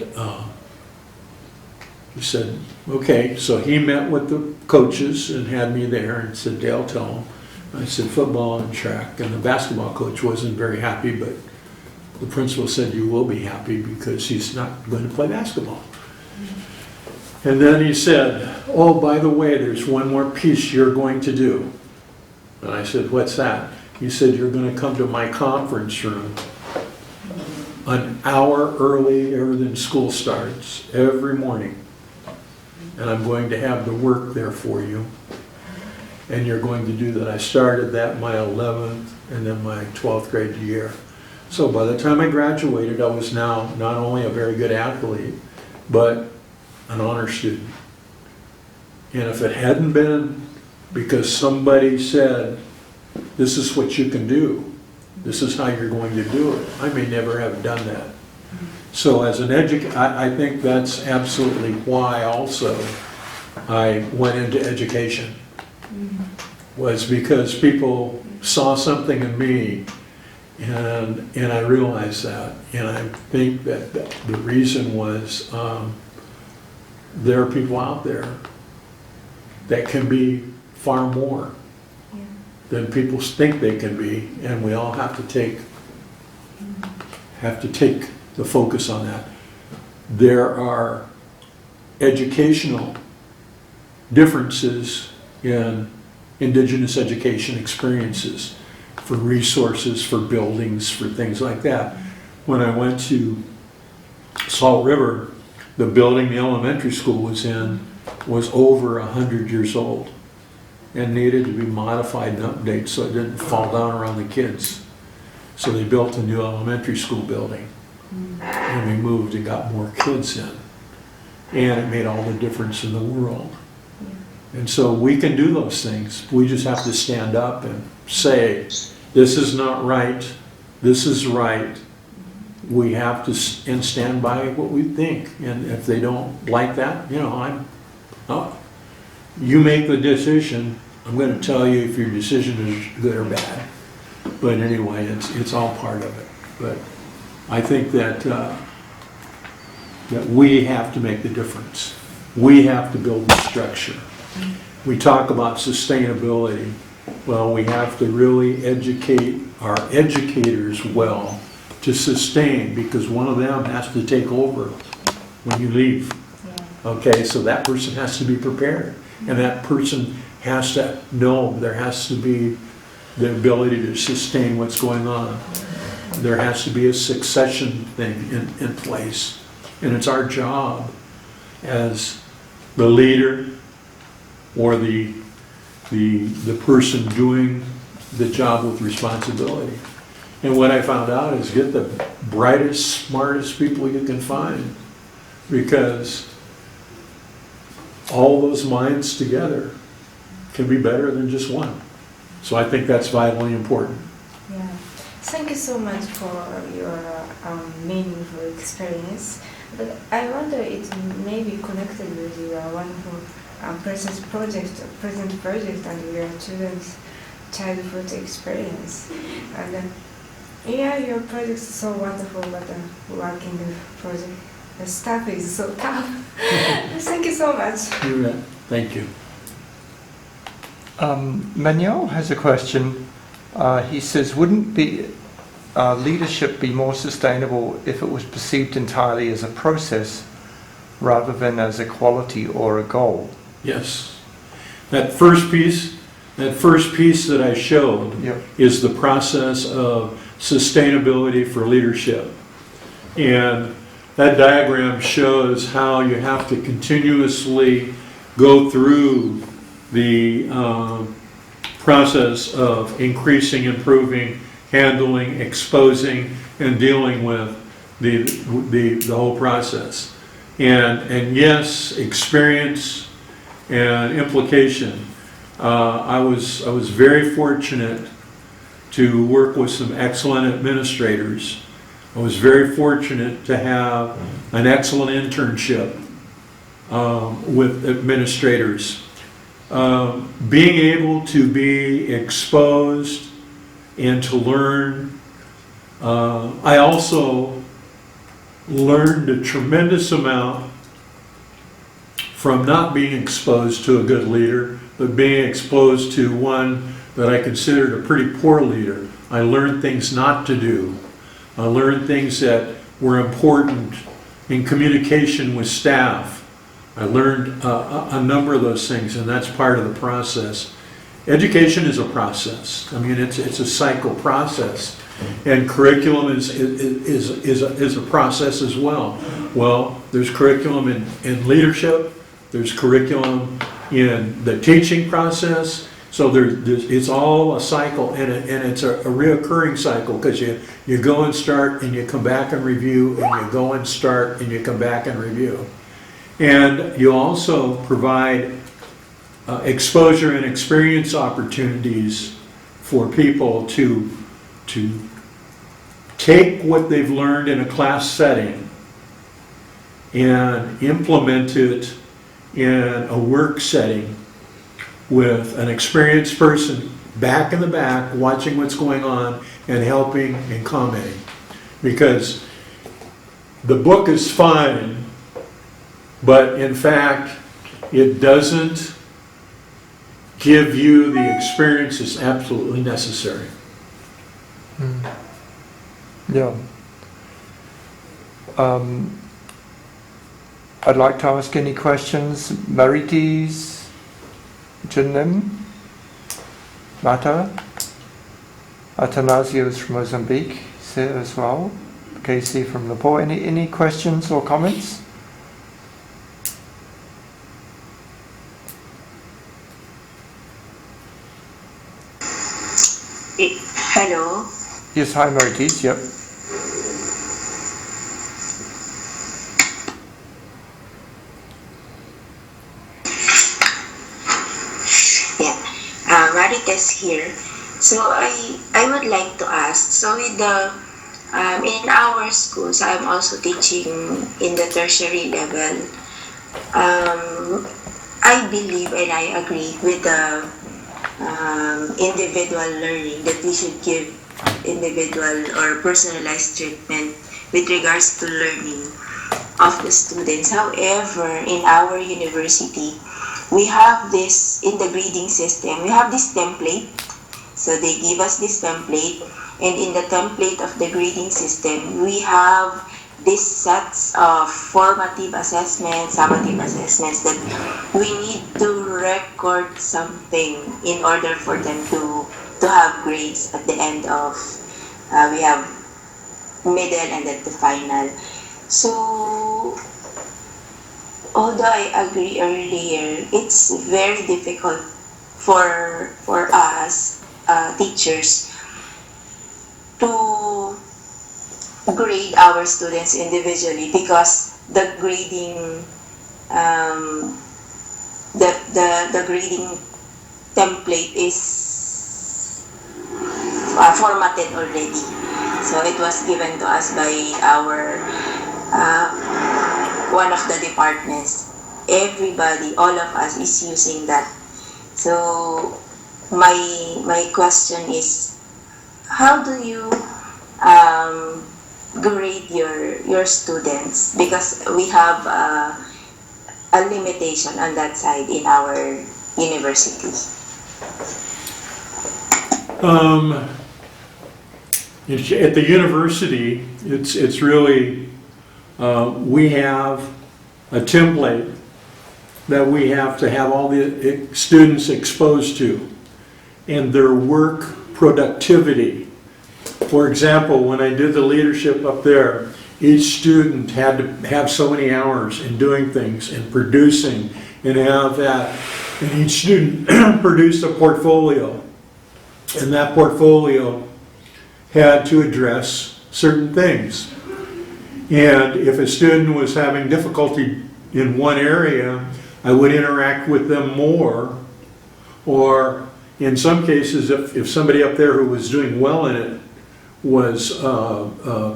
he said, okay. So he met with the coaches and had me there and said, Dale, tell him. I said, football and track. And the basketball coach wasn't very happy, but the principal said, you will be happy because he's not going to play basketball. And then he said, oh, by the way, there's one more piece you're going to do. And I said, what's that? He said, you're going to come to my conference room an hour earlier than school starts every morning. And I'm going to have the work there for you. And you're going to do that. I started that my 11th and then my 12th grade year. So by the time I graduated, I was now not only a very good athlete, but an honor student. And if it hadn't been because somebody said, this is what you can do, This is how you're going to do it. I may never have done that. So as an I think that's absolutely why also I went into education, was because people saw something in me, and I realized that. And I think that the reason was there are people out there that can be far more than people think they can be, and we all have to take the focus on that. There are educational differences in Indigenous education experiences, for resources, for buildings, for things like that. When I went to Salt River, the building the elementary school was in was over 100 years old and needed to be modified and updated so it didn't fall down around the kids. So they built a new elementary school building, and we moved and got more kids in. And it made all the difference in the world. And so we can do those things. We just have to stand up and say, this is not right, this is right. We have to stand by what we think. And if they don't like that, you make the decision. I'm going to tell you if your decision is good or bad. But anyway, it's all part of it. But I think that we have to make the difference. We have to build the structure. We talk about sustainability. Well, we have to really educate our educators well to sustain, because one of them has to take over when you leave. Okay, so that person has to be prepared, and that person has to know there has to be the ability to sustain what's going on. There has to be a succession thing in place, and it's our job as the leader or the person doing the job with responsibility. And what I found out is get the brightest, smartest people you can find, because all those minds together can be better than just one. So I think that's vitally important. Yeah. Thank you so much for your meaningful experience. But I wonder it may be connected with your wonderful present project and your children's childhood experience. And your project is so wonderful, but working the project, the staff is so tough. Thank you so much. Thank you. Manuel has a question. He says, wouldn't leadership be more sustainable if it was perceived entirely as a process rather than as a quality or a goal? Yes. That first piece that I showed is the process of sustainability for leadership. And that diagram shows how you have to continuously go through the process of increasing, improving, handling, exposing, and dealing with the whole process. And yes, experience and implication. I was very fortunate to work with some excellent administrators. I was very fortunate to have an excellent internship with administrators. Being able to be exposed and to learn. I also learned a tremendous amount from not being exposed to a good leader, but being exposed to one that I considered a pretty poor leader. I learned things not to do. I learned things that were important in communication with staff. I learned a number of those things, and that's part of the process. Education is a process. I mean, it's a cycle process, and curriculum is a process as well. Well, there's curriculum in leadership. There's curriculum in the teaching process. So it's all a cycle, and it's a reoccurring cycle, because you go and start and you come back and review, and you go and start and you come back and review. And you also provide exposure and experience opportunities for people to to take what they've learned in a class setting and implement it in a work setting with an experienced person back in the back watching what's going on and helping and commenting. Because the book is fine, but in fact it doesn't give you the experience that's absolutely necessary. Yeah. I'd like to ask any questions. Maritis, Jinnim, Mata, Atanasio is from Mozambique, is there as well. Casey from Nepal. Any questions or comments? Hello. Yes, hi Maritis, yep. Marites here. So I would like to ask, so with the in our schools, I'm also teaching in the tertiary level. I believe and I agree with the individual learning, that we should give individual or personalized treatment with regards to learning of the students. However, in our university, we have this, in the grading system, we have this template. So they give us this template, and in the template of the grading system, we have these sets of formative assessments, summative assessments, that we need to record something in order for them to have grades at the end of, we have middle and then the final. So, although I agree earlier, it's very difficult for us teachers to grade our students individually, because the grading the grading template is formatted already. So it was given to us by our one of the departments. Everybody, all of us is using that. So my question is, how do you grade your students? Because we have a limitation on that side in our university. At the university, it's really, we have a template that we have to have all the students exposed to, and their work productivity. For example, when I did the leadership up there, each student had to have so many hours in doing things and producing and have that. And each student produced a portfolio, and that portfolio had to address certain things. And if a student was having difficulty in one area, I would interact with them more. Or in some cases, if somebody up there who was doing well in it was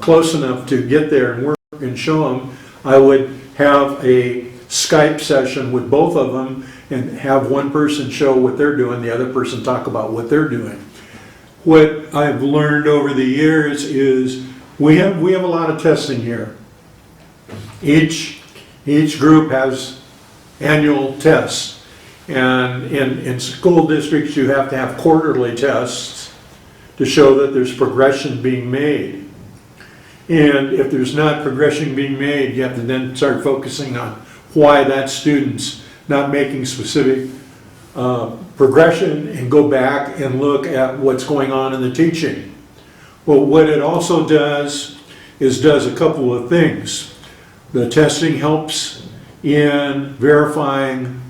close enough to get there and work and show them, I would have a Skype session with both of them and have one person show what they're doing, the other person talk about what they're doing. What I've learned over the years is we have a lot of testing here. Each group has annual tests, and in school districts you have to have quarterly tests to show that there's progression being made. And if there's not progression being made, you have to then start focusing on why that student's not making specific progression, and go back and look at what's going on in the teaching. Well, what it also does a couple of things. The testing helps in verifying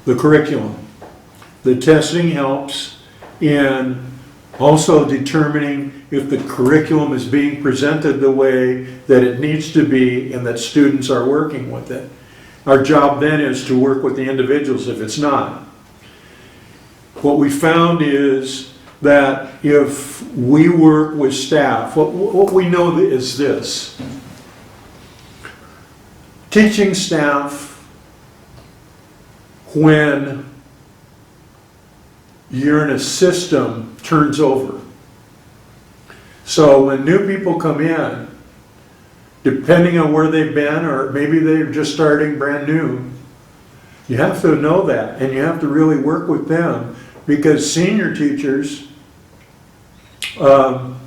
the curriculum. The testing helps in also determining if the curriculum is being presented the way that it needs to be and that students are working with it. Our job then is to work with the individuals if it's not. What we found is that if we work with staff, what we know is this. Teaching staff, when you're in a system, turns over. So when new people come in, depending on where they've been, or maybe they're just starting brand new, you have to know that, and you have to really work with them, because senior teachers have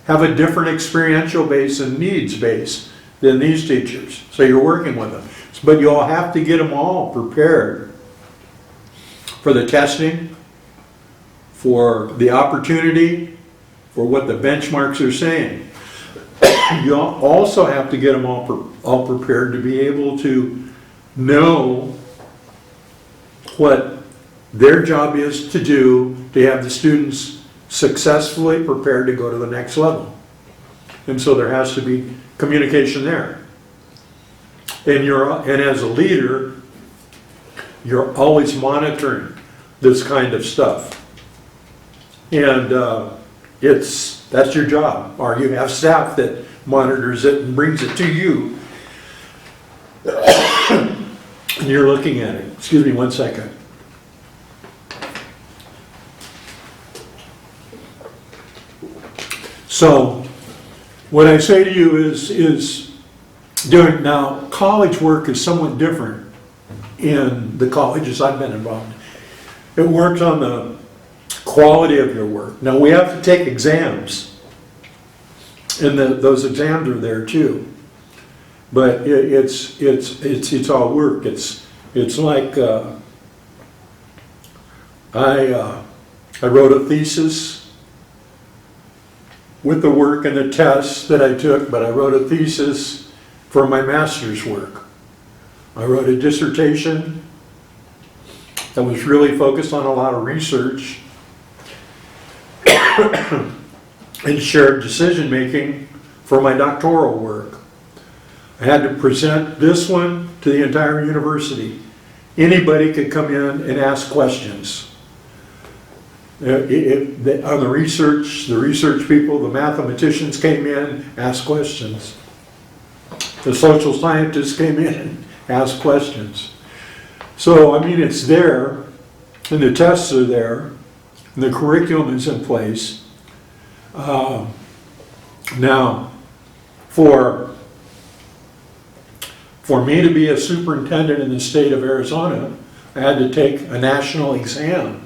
a different experiential base and needs base than these teachers. So you're working with them. But you'll have to get them all prepared for the testing, for the opportunity, for what the benchmarks are saying. You also have to get them all prepared to be able to know what their job is to do to have the students successfully prepared to go to the next level. And so there has to be communication there. And as a leader, you're always monitoring this kind of stuff. And that's your job. Or you have staff that monitors it and brings it to you. And you're looking at it. Excuse me one second. So, what I say to you is doing now, college work is somewhat different in the colleges I've been involved in. It works on the quality of your work. Now we have to take exams, and those exams are there too. But it's all work. It's like I wrote a thesis with the work and the tests that I took, but I wrote a thesis for my master's work. I wrote a dissertation that was really focused on a lot of research and shared decision making for my doctoral work. I had to present this one to the entire university. Anybody could come in and ask questions. On the research people, the mathematicians came in, asked questions. The social scientists came in, asked questions. So, I mean, it's there, and the tests are there, and the curriculum is in place. Now, for me to be a superintendent in the state of Arizona, I had to take a national exam.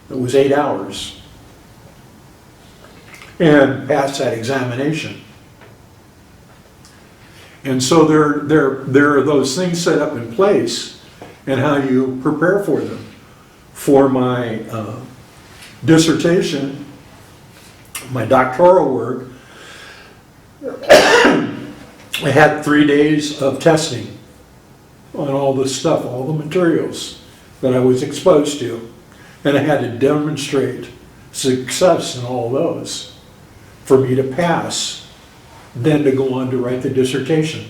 It was 8 hours, and pass that examination. And so there are those things set up in place, and how you prepare for them. For my dissertation, my doctoral work, I had 3 days of testing on all this stuff, all the materials that I was exposed to. And I had to demonstrate success in all those for me to pass, then to go on to write the dissertation.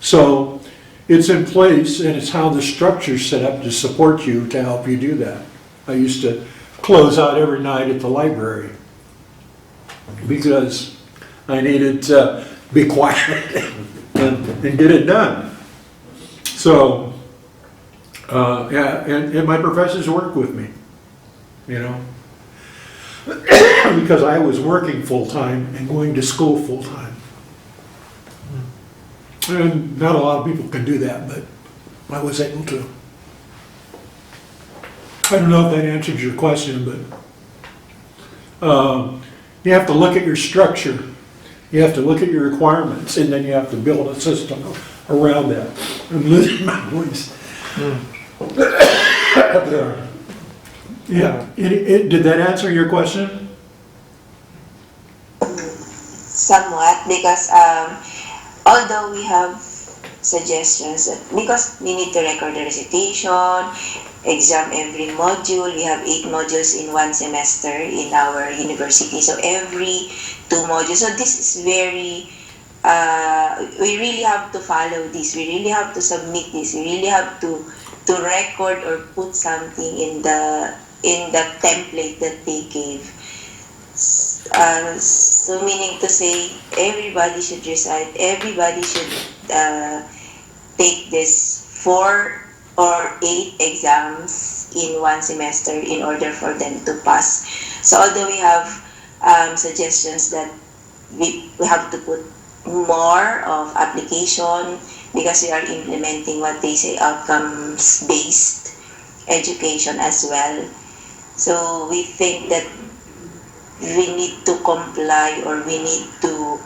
So it's in place, and it's how the structure's set up to support you, to help you do that. I used to close out every night at the library because I needed to be quiet and get it done. So, and my professors worked with me, you know, because I was working full-time and going to school full-time. And not a lot of people can do that, but I was able to. I don't know if that answers your question, but you have to look at your structure. You have to look at your requirements, and then you have to build a system around that. I'm losing my voice. Yeah. Did that answer your question? Somewhat, because although we have suggestions, because we need to record the recitation, exam every module. We have 8 modules in one semester in our university, so every 2 modules. So this is very, we really have to follow this. We really have to submit this. We really have to record or put something in the in the template that they gave. So meaning to say, everybody should recite, everybody should take this 4 or 8 exams in one semester in order for them to pass. So although we have suggestions that we have to put more of application because we are implementing what they say outcomes-based education as well. So we think that we need to comply, or we need to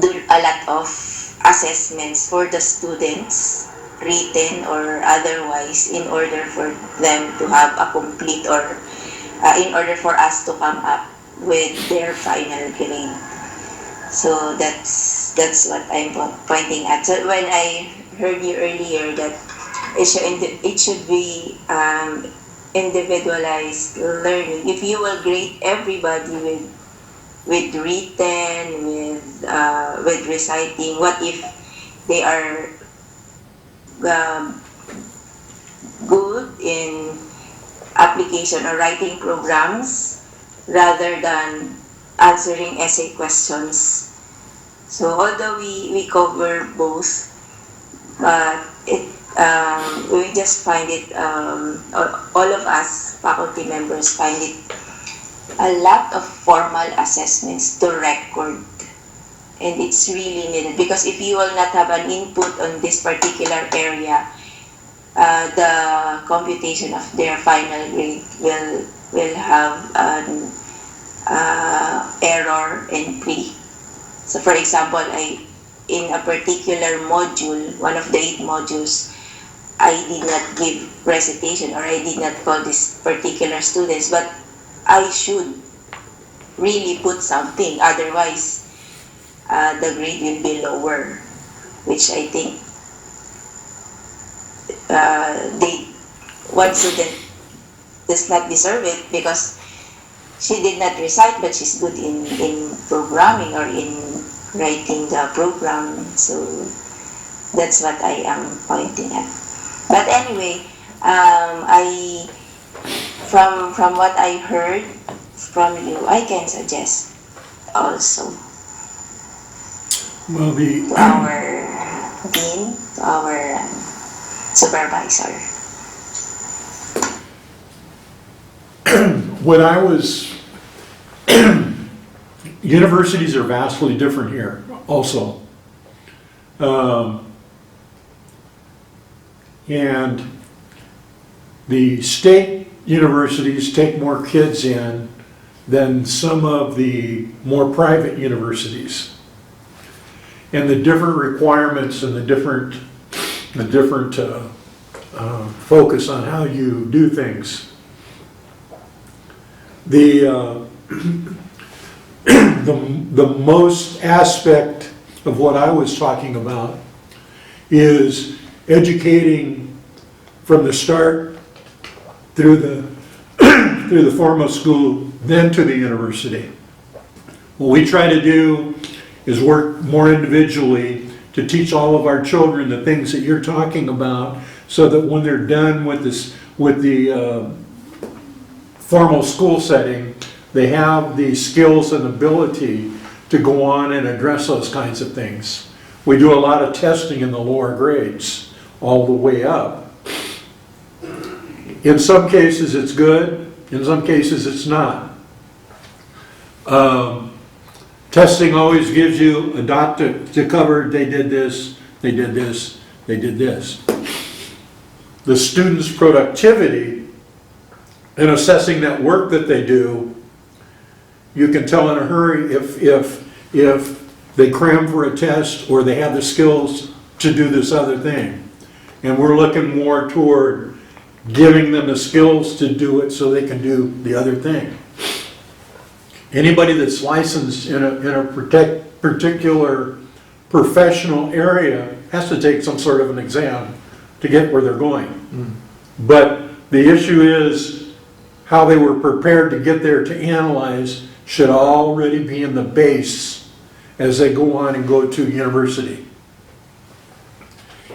do a lot of assessments for the students, written or otherwise, in order for them to have a complete, or in order for us to come up with their final grade. So that's what I'm pointing at. So when I heard you earlier that it should be individualized learning. If you will grade everybody with written, with reciting, what if they are good in application or writing programs rather than answering essay questions? So although we cover both, but we just find it, all of us faculty members find it a lot of formal assessments to record, and it's really needed, because if you will not have an input on this particular area, the computation of their final grade will have an error entry. So for example, in a particular module, one of the 8 modules, I did not give recitation, or I did not call this particular students, but I should really put something, otherwise the grade will be lower, which I think one student does not deserve it because she did not recite, but she's good in programming or in writing the program. So that's what I am pointing at. But anyway, from what I heard from you, I can suggest also to our dean, to our supervisor. When I was, universities are vastly different here also. And the state universities take more kids in than some of the more private universities. And the different requirements and the different focus on how you do things. The most aspect of what I was talking about is educating from the start through the formal school, then to the university. What we try to do is work more individually to teach all of our children the things that you're talking about, so that when they're done with the formal school setting, they have the skills and ability to go on and address those kinds of things. We do a lot of testing in the lower grades, all the way up. In some cases it's good, in some cases it's not. Testing always gives you a dot to cover, they did this, they did this, they did this. The student's productivity in assessing that work that they do, you can tell in a hurry if they cram for a test or they have the skills to do this other thing. And we're looking more toward giving them the skills to do it so they can do the other thing. Anybody that's licensed in a particular professional area has to take some sort of an exam to get where they're going. But the issue is how they were prepared to get there to analyze should already be in the base as they go on and go to university.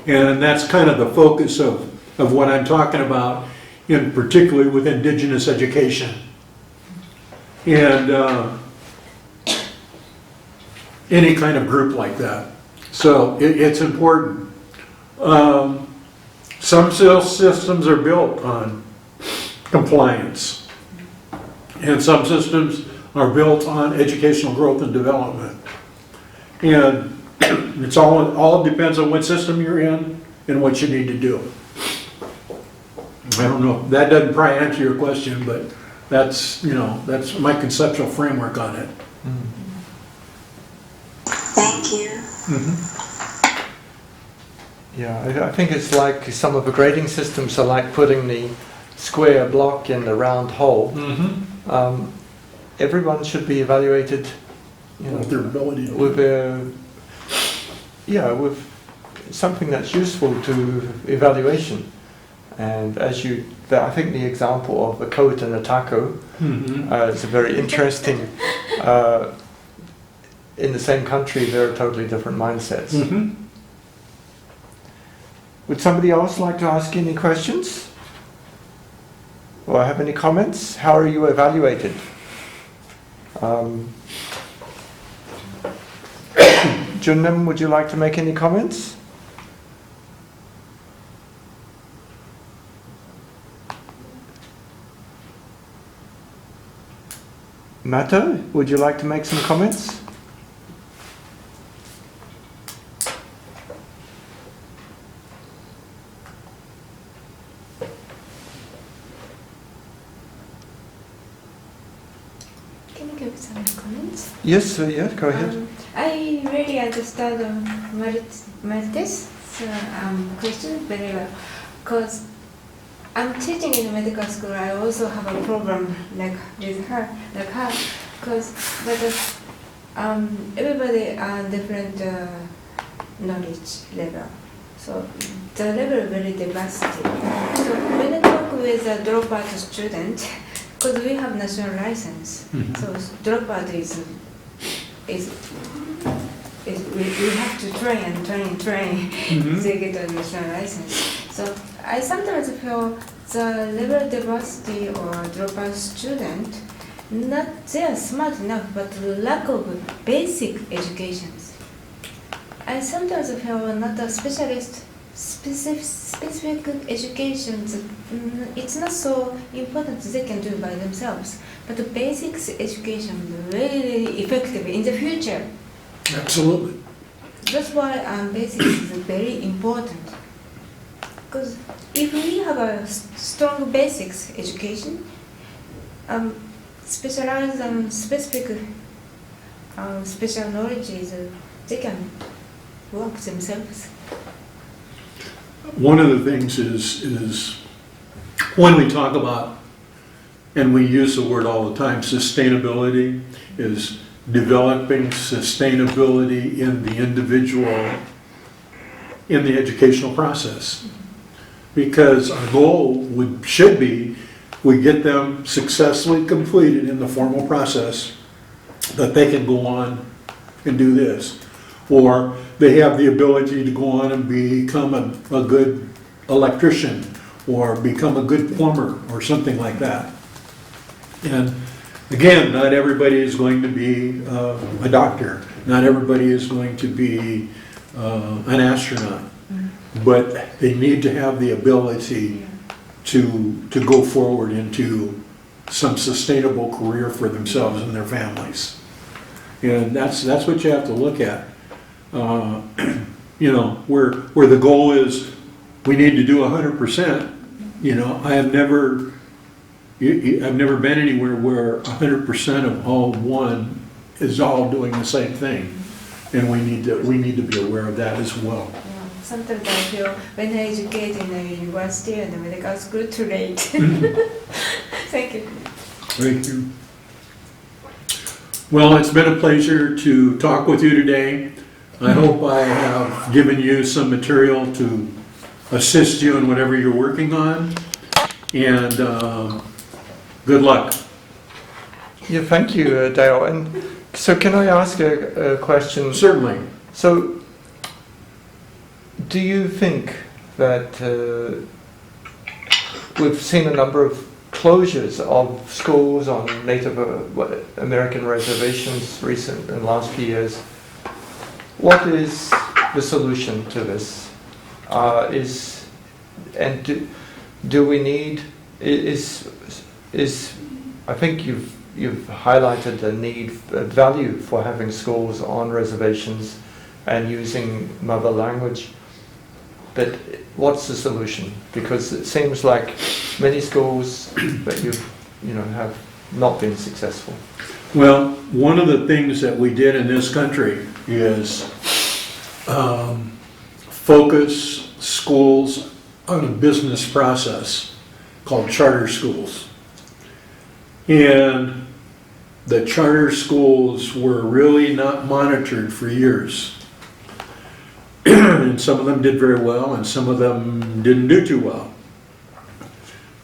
And that's kind of the focus of what I'm talking about, in particularly with Indigenous education. And any kind of group like that. So it's important. Some systems are built on compliance, and some systems are built on educational growth and development. And it's all depends on what system you're in and what you need to do. I don't know, that doesn't probably answer your question, but that's my conceptual framework on it. Thank you. Yeah, I think it's like some of the grading systems are like putting the square block in the round hole. Everyone should be evaluated, With their ability to with something that's useful to evaluation. And I think the example of a coat and a taco is a very interesting. In the same country, there are totally different mindsets. Would somebody else like to ask any questions? Or have any comments? How are you evaluated? Junnam, would you like to make any comments? Mato, would you like to make some comments? Can you give some comments? Yes, go ahead. I really understand Marites' question very well, because I'm teaching in medical school. I also have a problem like her, because everybody are different knowledge level. So the level is very diversity. So when I talk with a dropout student, because we have national license, so dropout is we have to train to get a national license. So I sometimes feel the level of diversity or dropout student, not they are smart enough, but lack of basic educations. I sometimes feel not a specialist, specific educations. It's not so important they can do by themselves, but the basics education is really effective in the future. Absolutely. That's why basics is very important. Because if we have a strong basics education, specialized and specific special knowledge they can work themselves. One of the things is when we talk about, and we use the word all the time, sustainability, is developing sustainability in the individual, in the educational process. Because our goal should be we get them successfully completed in the formal process, that they can go on and do this. Or they have the ability to go on and become a good electrician, or become a good plumber, or something like that. And again, not everybody is going to be a doctor. Not everybody is going to be an astronaut. But they need to have the ability to go forward into some sustainable career for themselves and their families. And that's what you have to look at. Where the goal is, we need to do 100%. I've never been anywhere where 100% of all one is all doing the same thing, and we need to be aware of that as well. Sometimes I feel when I educate in the university and the medical school too late. Thank you. Thank you. Well, it's been a pleasure to talk with you today. I hope I have given you some material to assist you in whatever you're working on, and good luck. Yeah, thank you, Dale. And so can I ask a question? Certainly. So, do you think that we've seen a number of closures of schools on Native American reservations in the last few years. What is the solution to this? Do we need, I think you've highlighted the need, value for having schools on reservations and using mother language, but what's the solution? Because it seems like many schools that have not been successful. Well, one of the things that we did in this country is focus schools on a business process called charter schools. And the charter schools were really not monitored for years. And some of them did very well, and some of them didn't do too well.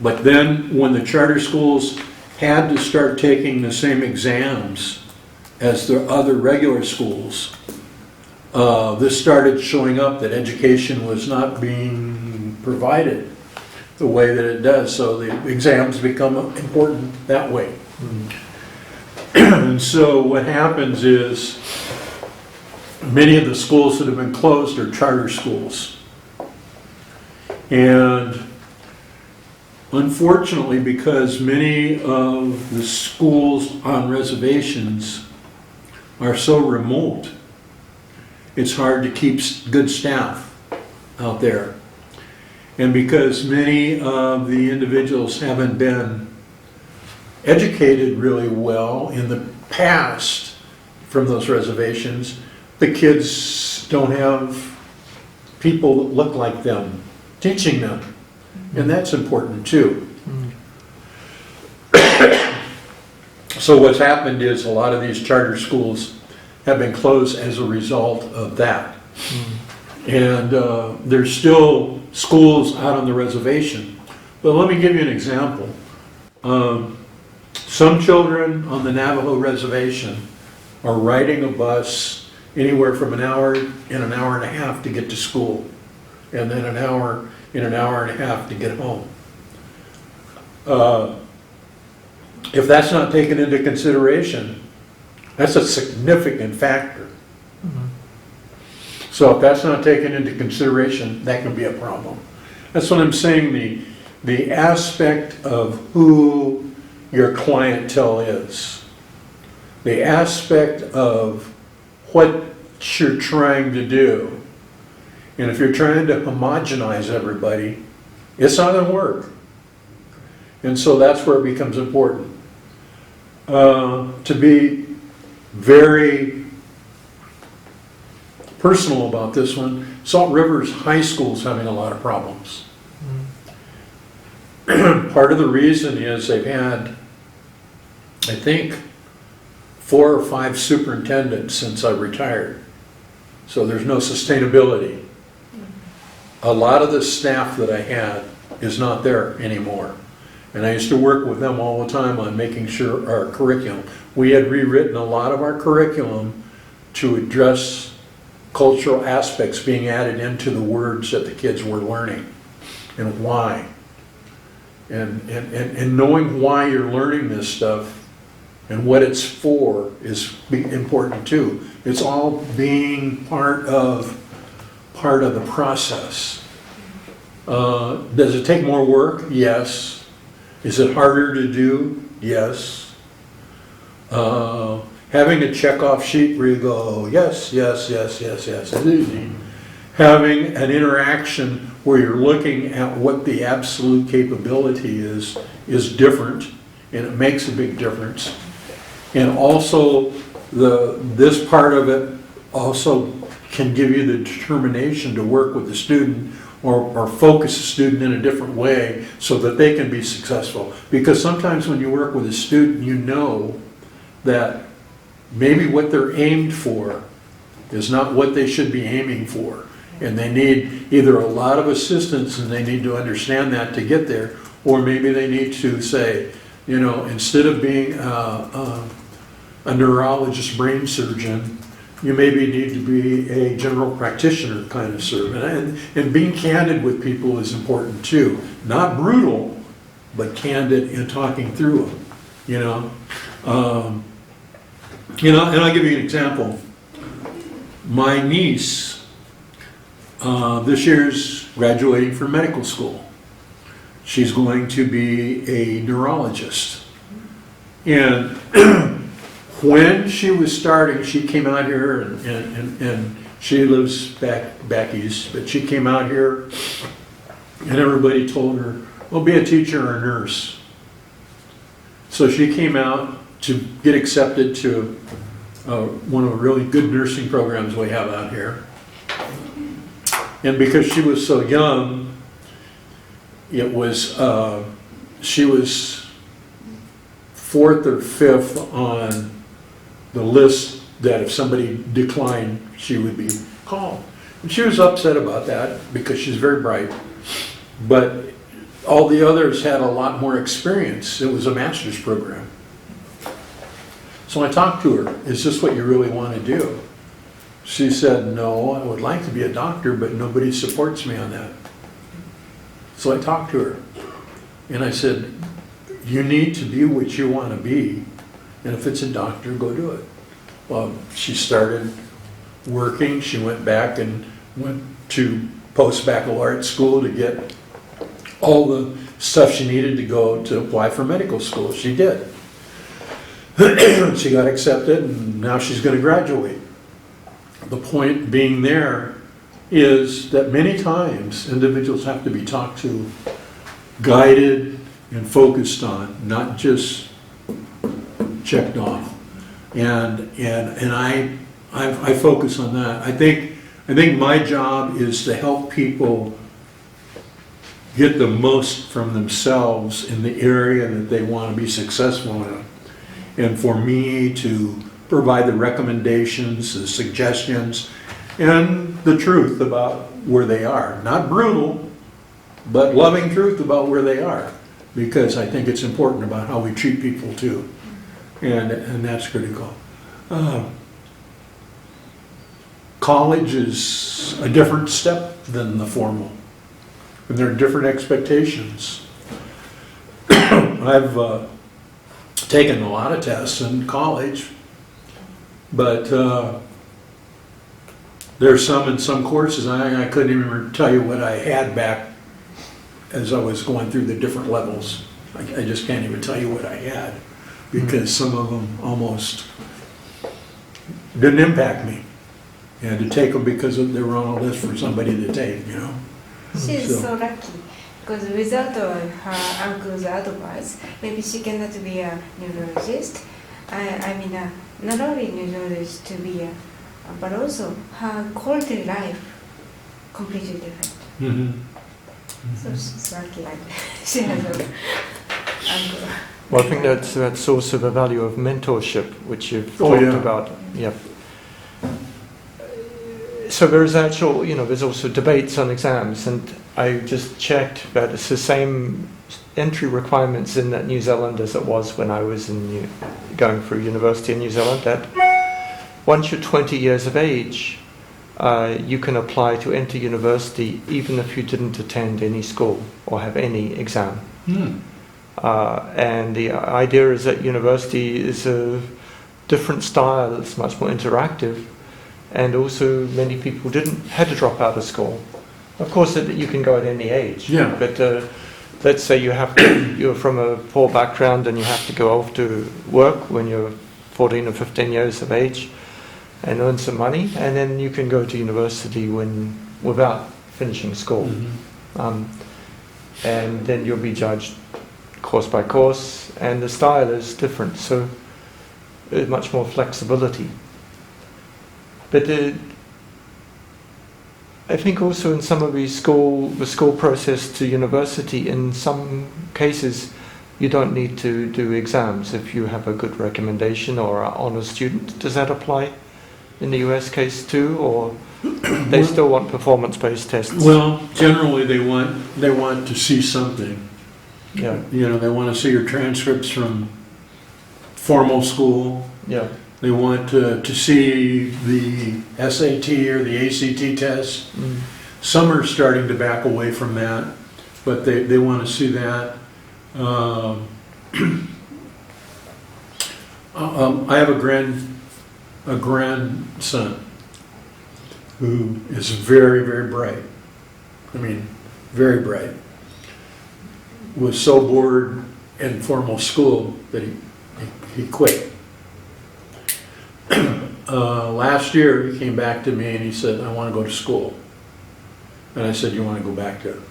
But then when the charter schools had to start taking the same exams as the other regular schools, this started showing up that education was not being provided the way that it does. So the exams become important that way. And so what happens is many of the schools that have been closed are charter schools. And unfortunately, because many of the schools on reservations are so remote, it's hard to keep good staff out there. And because many of the individuals haven't been educated really well in the past from those reservations, the kids don't have people that look like them teaching them. And that's important too. So what's happened is a lot of these charter schools have been closed as a result of that. And there's still schools out on the reservation. But let me give you an example. Some children on the Navajo reservation are riding a bus anywhere from an hour and a half to get to school, and then an hour and a half to get home. If that's not taken into consideration, that's a significant factor. So if that's not taken into consideration, that can be a problem. That's what I'm saying, the aspect of who your clientele is, the aspect of what you're trying to do. And if you're trying to homogenize everybody, it's not going to work. And so that's where it becomes important. To be very personal about this one, Salt River's high school's having a lot of problems. Part of the reason is they've had, I think, 4 or 5 superintendents since I retired. So there's no sustainability. A lot of the staff that I had is not there anymore. And I used to work with them all the time on making sure our curriculum, we had rewritten a lot of our curriculum to address cultural aspects being added into the words that the kids were learning and why. And knowing why you're learning this stuff and what it's for is important too. It's all being part of the process. Does it take more work? Yes. Is it harder to do? Yes. Having a checkoff sheet where you go, yes, yes, yes, yes, yes, it's easy. Having an interaction where you're looking at what the absolute capability is different, and it makes a big difference. And also, this part of it also can give you the determination to work with the student or focus the student in a different way so that they can be successful. Because sometimes when you work with a student, you know that maybe what they're aimed for is not what they should be aiming for. And they need either a lot of assistance and they need to understand that to get there, or maybe they need to say, you know, instead of being a neurologist, brain surgeon, you maybe need to be a general practitioner kind of surgeon. And being candid with people is important too. Not brutal, but candid in talking through them, you know. And I'll give you an example. My niece, this year's graduating from medical school. She's going to be a neurologist. And when she was starting, she came out here and she lives back east, but she came out here and everybody told her, well, be a teacher or a nurse. So she came out to get accepted to one of the really good nursing programs we have out here. And because she was so young, it was, she was 4th or 5th on the list that if somebody declined, she would be called. And she was upset about that because she's very bright. But all the others had a lot more experience. It was a master's program. So I talked to her, is this what you really want to do? She said, no, I would like to be a doctor, but nobody supports me on that. So I talked to her, and I said, you need to be what you want to be, and if it's a doctor, go do it. Well, she started working. She went back and went to post-baccalaureate school to get all the stuff she needed to go to apply for medical school. She did. She got accepted, and now she's going to graduate. The point being there is that many times individuals have to be talked to, guided, and focused on, not just checked off. And I focus on that. I think my job is to help people get the most from themselves in the area that they want to be successful in. And for me to provide the recommendations, the suggestions, and the truth about where they are. Not brutal, but loving truth about where they are. Because I think it's important about how we treat people too. And that's critical. College is a different step than the formal. And there are different expectations. I've taken a lot of tests in college, but there's some in some courses I couldn't even tell you what I had back as I was going through the different levels. I just can't even tell you what I had because some of them almost didn't impact me. I had to take them because they were on a list for somebody to take, you know. She's so lucky because without her uncle's advice, maybe she cannot be a neurologist. I mean, not only neurologist to be but also her quality of life completely different. Mm-hmm. So she's lucky like she has an uncle. Well, I think that's also the value of mentorship, which you've Oh, talked yeah. about. Yep. So there's there's also debates on exams, and I just checked that it's the same entry requirements in New Zealand as it was when I was going through university in New Zealand, that once you're 20 years of age, you can apply to enter university even if you didn't attend any school or have any exam. And the idea is that university is a different style, it's much more interactive, and also many people had to drop out of school. Of course, you can go at any age, Yeah. but let's say you're from a poor background and you have to go off to work when you're 14 or 15 years of age and earn some money, and then you can go to university without finishing school. Mm-hmm. And then you'll be judged course by course, and the style is different, so there's much more flexibility. But I think also in some of the school process to university, in some cases you don't need to do exams if you have a good recommendation or are honor student. Does that apply in the US case too, or they still want performance-based tests? Well, generally they want to see something. Yeah, You know, they want to see your transcripts from formal school. yeah. They want to see the SAT or the ACT test. Some are starting to back away from that, but they want to see that. Um, I have a grandson who is very, very bright. I mean, very bright. Was so bored in formal school that he quit. Last year, he came back to me and he said, I want to go to school. And I said, you want to go back to,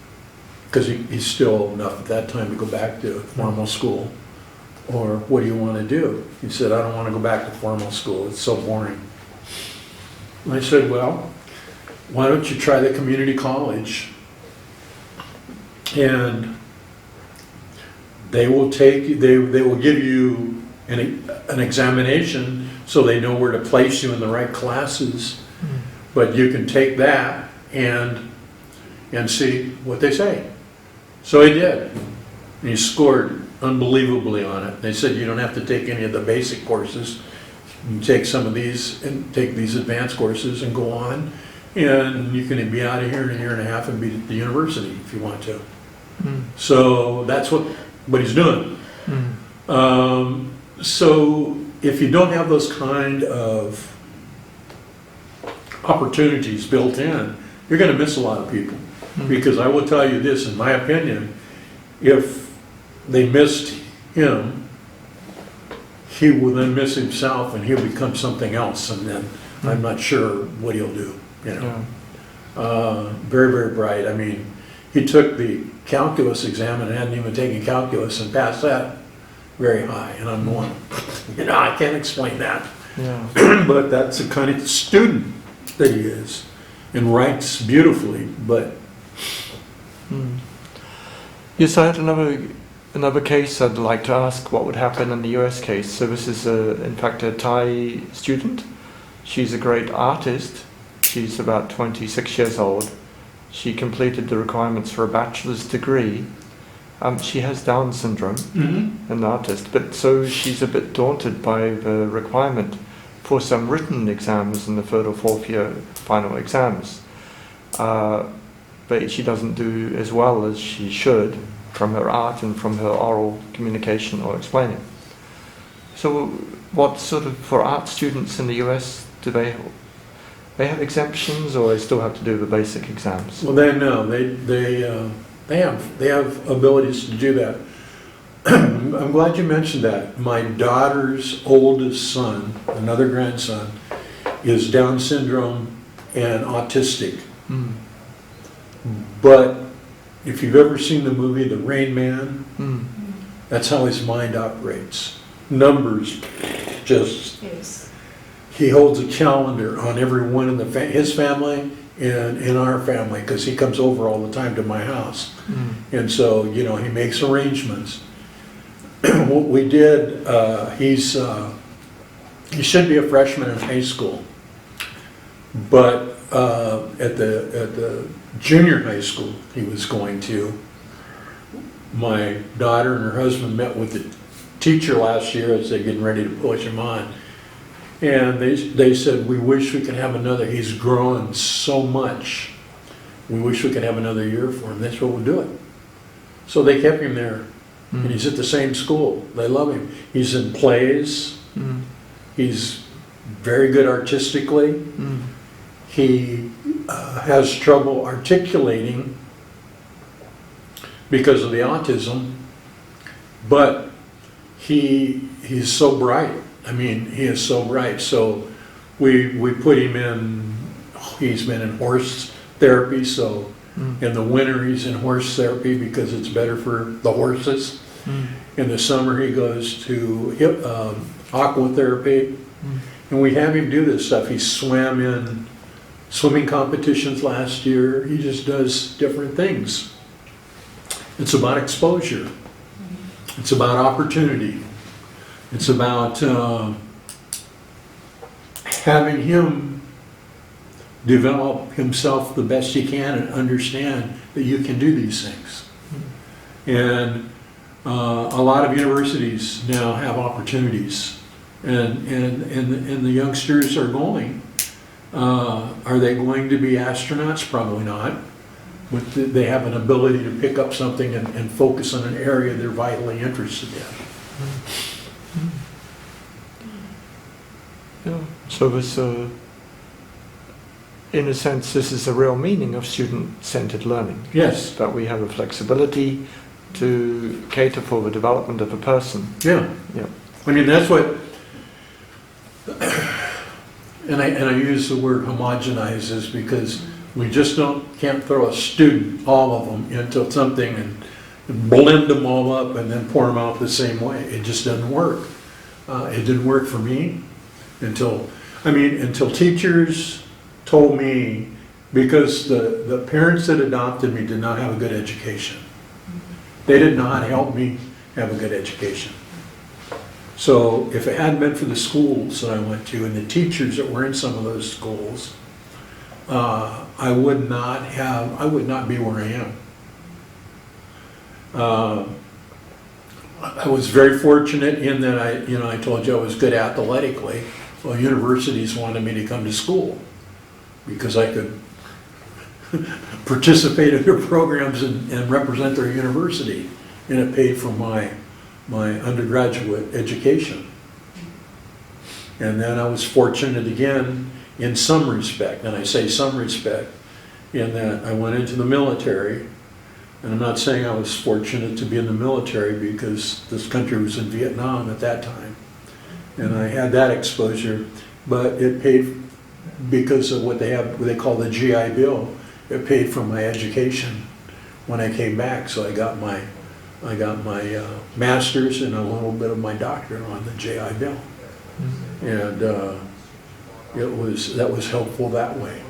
because he's still old enough at that time to go back to formal school. Or what do you want to do? He said, I don't want to go back to formal school. It's so boring. And I said, well, why don't you try the community college? And they will give you an examination so they know where to place you in the right classes. But you can take that and see what they say. So he did. And he scored unbelievably on it. They said you don't have to take any of the basic courses. You take some of these and take these advanced courses and go on, and you can be out of here in a year and a half and be at the university if you want to. So that's what he's doing. So if you don't have those kind of opportunities built in, you're going to miss a lot of people. Because I will tell you this, in my opinion, if they missed him, he will then miss himself and he'll become something else, and then I'm not sure what he'll do, you know. Very, very bright. I mean, he took the calculus exam and hadn't even taken calculus and passed that very high, and I'm going, you know, I can't explain that. But that's the kind of student that he is, and writes beautifully, but... Yes, I had another case I'd like to ask what would happen in the US case. So this is, in fact, a Thai student. She's a great artist. She's about 26 years old. She completed the requirements for a bachelor's degree. She has Down syndrome, an artist, but so she's a bit daunted by the requirement for some written exams in the third or fourth year final exams. But she doesn't do as well as she should from her art and from her oral communication or explaining. So what sort of, for art students in the US, do they have exemptions, or they still have to do the basic exams? Well, they have abilities to do that. I'm glad you mentioned that. My daughter's oldest son, another grandson, is Down syndrome and autistic. But if you've ever seen the movie The Rain Man, that's how his mind operates. Numbers, just... Yes. He holds a calendar on everyone in his family and in our family, because he comes over all the time to my house. And so, you know, he makes arrangements. What we did, he should be a freshman in high school, but at the junior high school he was going to, my daughter and her husband met with the teacher last year as they're getting ready to push him on. And they said, we wish we could have another, he's growing so much. We wish we could have another year for him. That's what we'll do it. So they kept him there. And he's at the same school. They love him. He's in plays. He's very good artistically. He has trouble articulating because of the autism, but he's so bright. I mean, he is so bright. So we put him in, he's been in horse therapy, so in the winter he's in horse therapy because it's better for the horses. In the summer he goes to aqua therapy, and we have him do this stuff. He swam in swimming competitions last year. He just does different things. It's about exposure. It's about opportunity. It's about having him develop himself the best he can and understand that you can do these things. And a lot of universities now have opportunities, and the youngsters are going. Are they going to be astronauts? Probably not. but they have an ability to pick up something and focus on an area they're vitally interested in. Yeah. So this, in a sense, this is the real meaning of student-centered learning. Yes. That we have a flexibility to cater for the development of a person. Yeah. Yeah. I mean, that's what, and I use the word homogenizes because we just can't throw a student, all of them, into something and blend them all up and then pour them out the same way. It just doesn't work. It didn't work for me until teachers told me, because the parents that adopted me did not have a good education. They did not help me have a good education. So if it hadn't been for the schools that I went to and the teachers that were in some of those schools, I would not be where I am. I was very fortunate in that I told you I was good athletically. Well, universities wanted me to come to school because I could participate in their programs and represent their university, and it paid for my undergraduate education. And then I was fortunate again in some respect, and I say some respect, in that I went into the military, and I'm not saying I was fortunate to be in the military because this country was in Vietnam at that time, and I had that exposure, but it paid because of what they call the GI Bill. It paid for my education when I came back, so I got my master's and a little bit of my doctorate on the GI Bill, and that was helpful that way,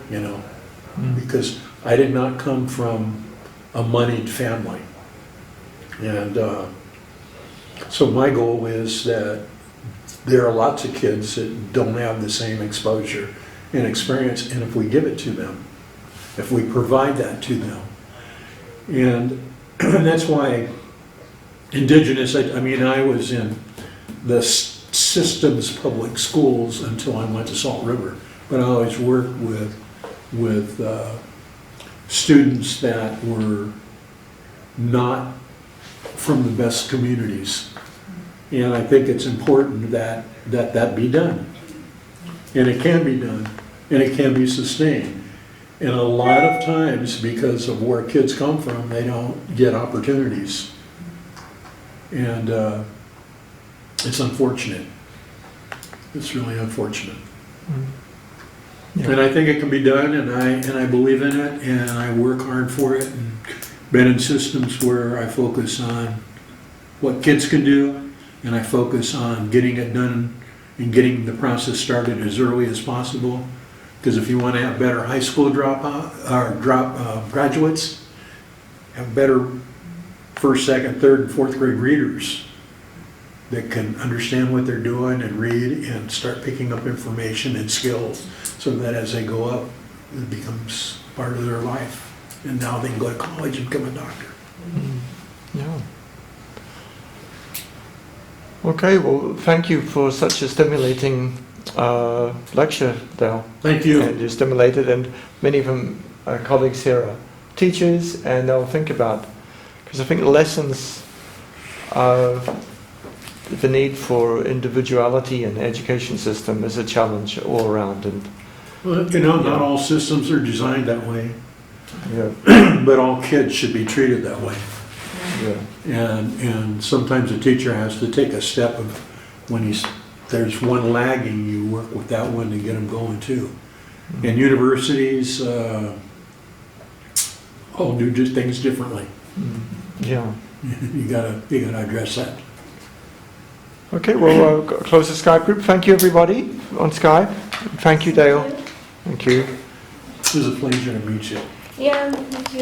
because I did not come from a moneyed family, and so my goal is that there are lots of kids that don't have the same exposure and experience, and if we give it to them, if we provide that to them, and that's why Indigenous, I was in the system's public schools until I went to Salt River, but I always worked with students that were not from the best communities. And I think it's important that be done. And it can be done, and it can be sustained. And a lot of times, because of where kids come from, they don't get opportunities. And it's unfortunate. It's really unfortunate. Yeah. And I think it can be done, and I believe in it, and I work hard for it, and been in systems where I focus on what kids can do, and I focus on getting it done and getting the process started as early as possible. Because if you want to have better high school graduates, have better first, second, third, and fourth grade readers that can understand what they're doing and read and start picking up information and skills, so that as they go up, it becomes part of their life. And now they can go to college and become a doctor. Yeah. Okay, well, thank you for such a stimulating lecture, Dale. Thank you. And you're stimulated, and many of them, colleagues here are teachers, and they'll think about, because I think the lessons of the need for individuality in the education system is a challenge all around. And well, not all systems are designed that way. Yeah. But all kids should be treated that way. Yeah. And sometimes a teacher has to take a step of when there's one lagging, you work with that one to get them going too. Mm-hmm. And universities all do just things differently. Mm-hmm. Yeah. You gotta address that. Okay, well, close the Skype group. Thank you, everybody on Skype. Thank you, Dale. Thank you. It was a pleasure to meet you. Yeah, thank you.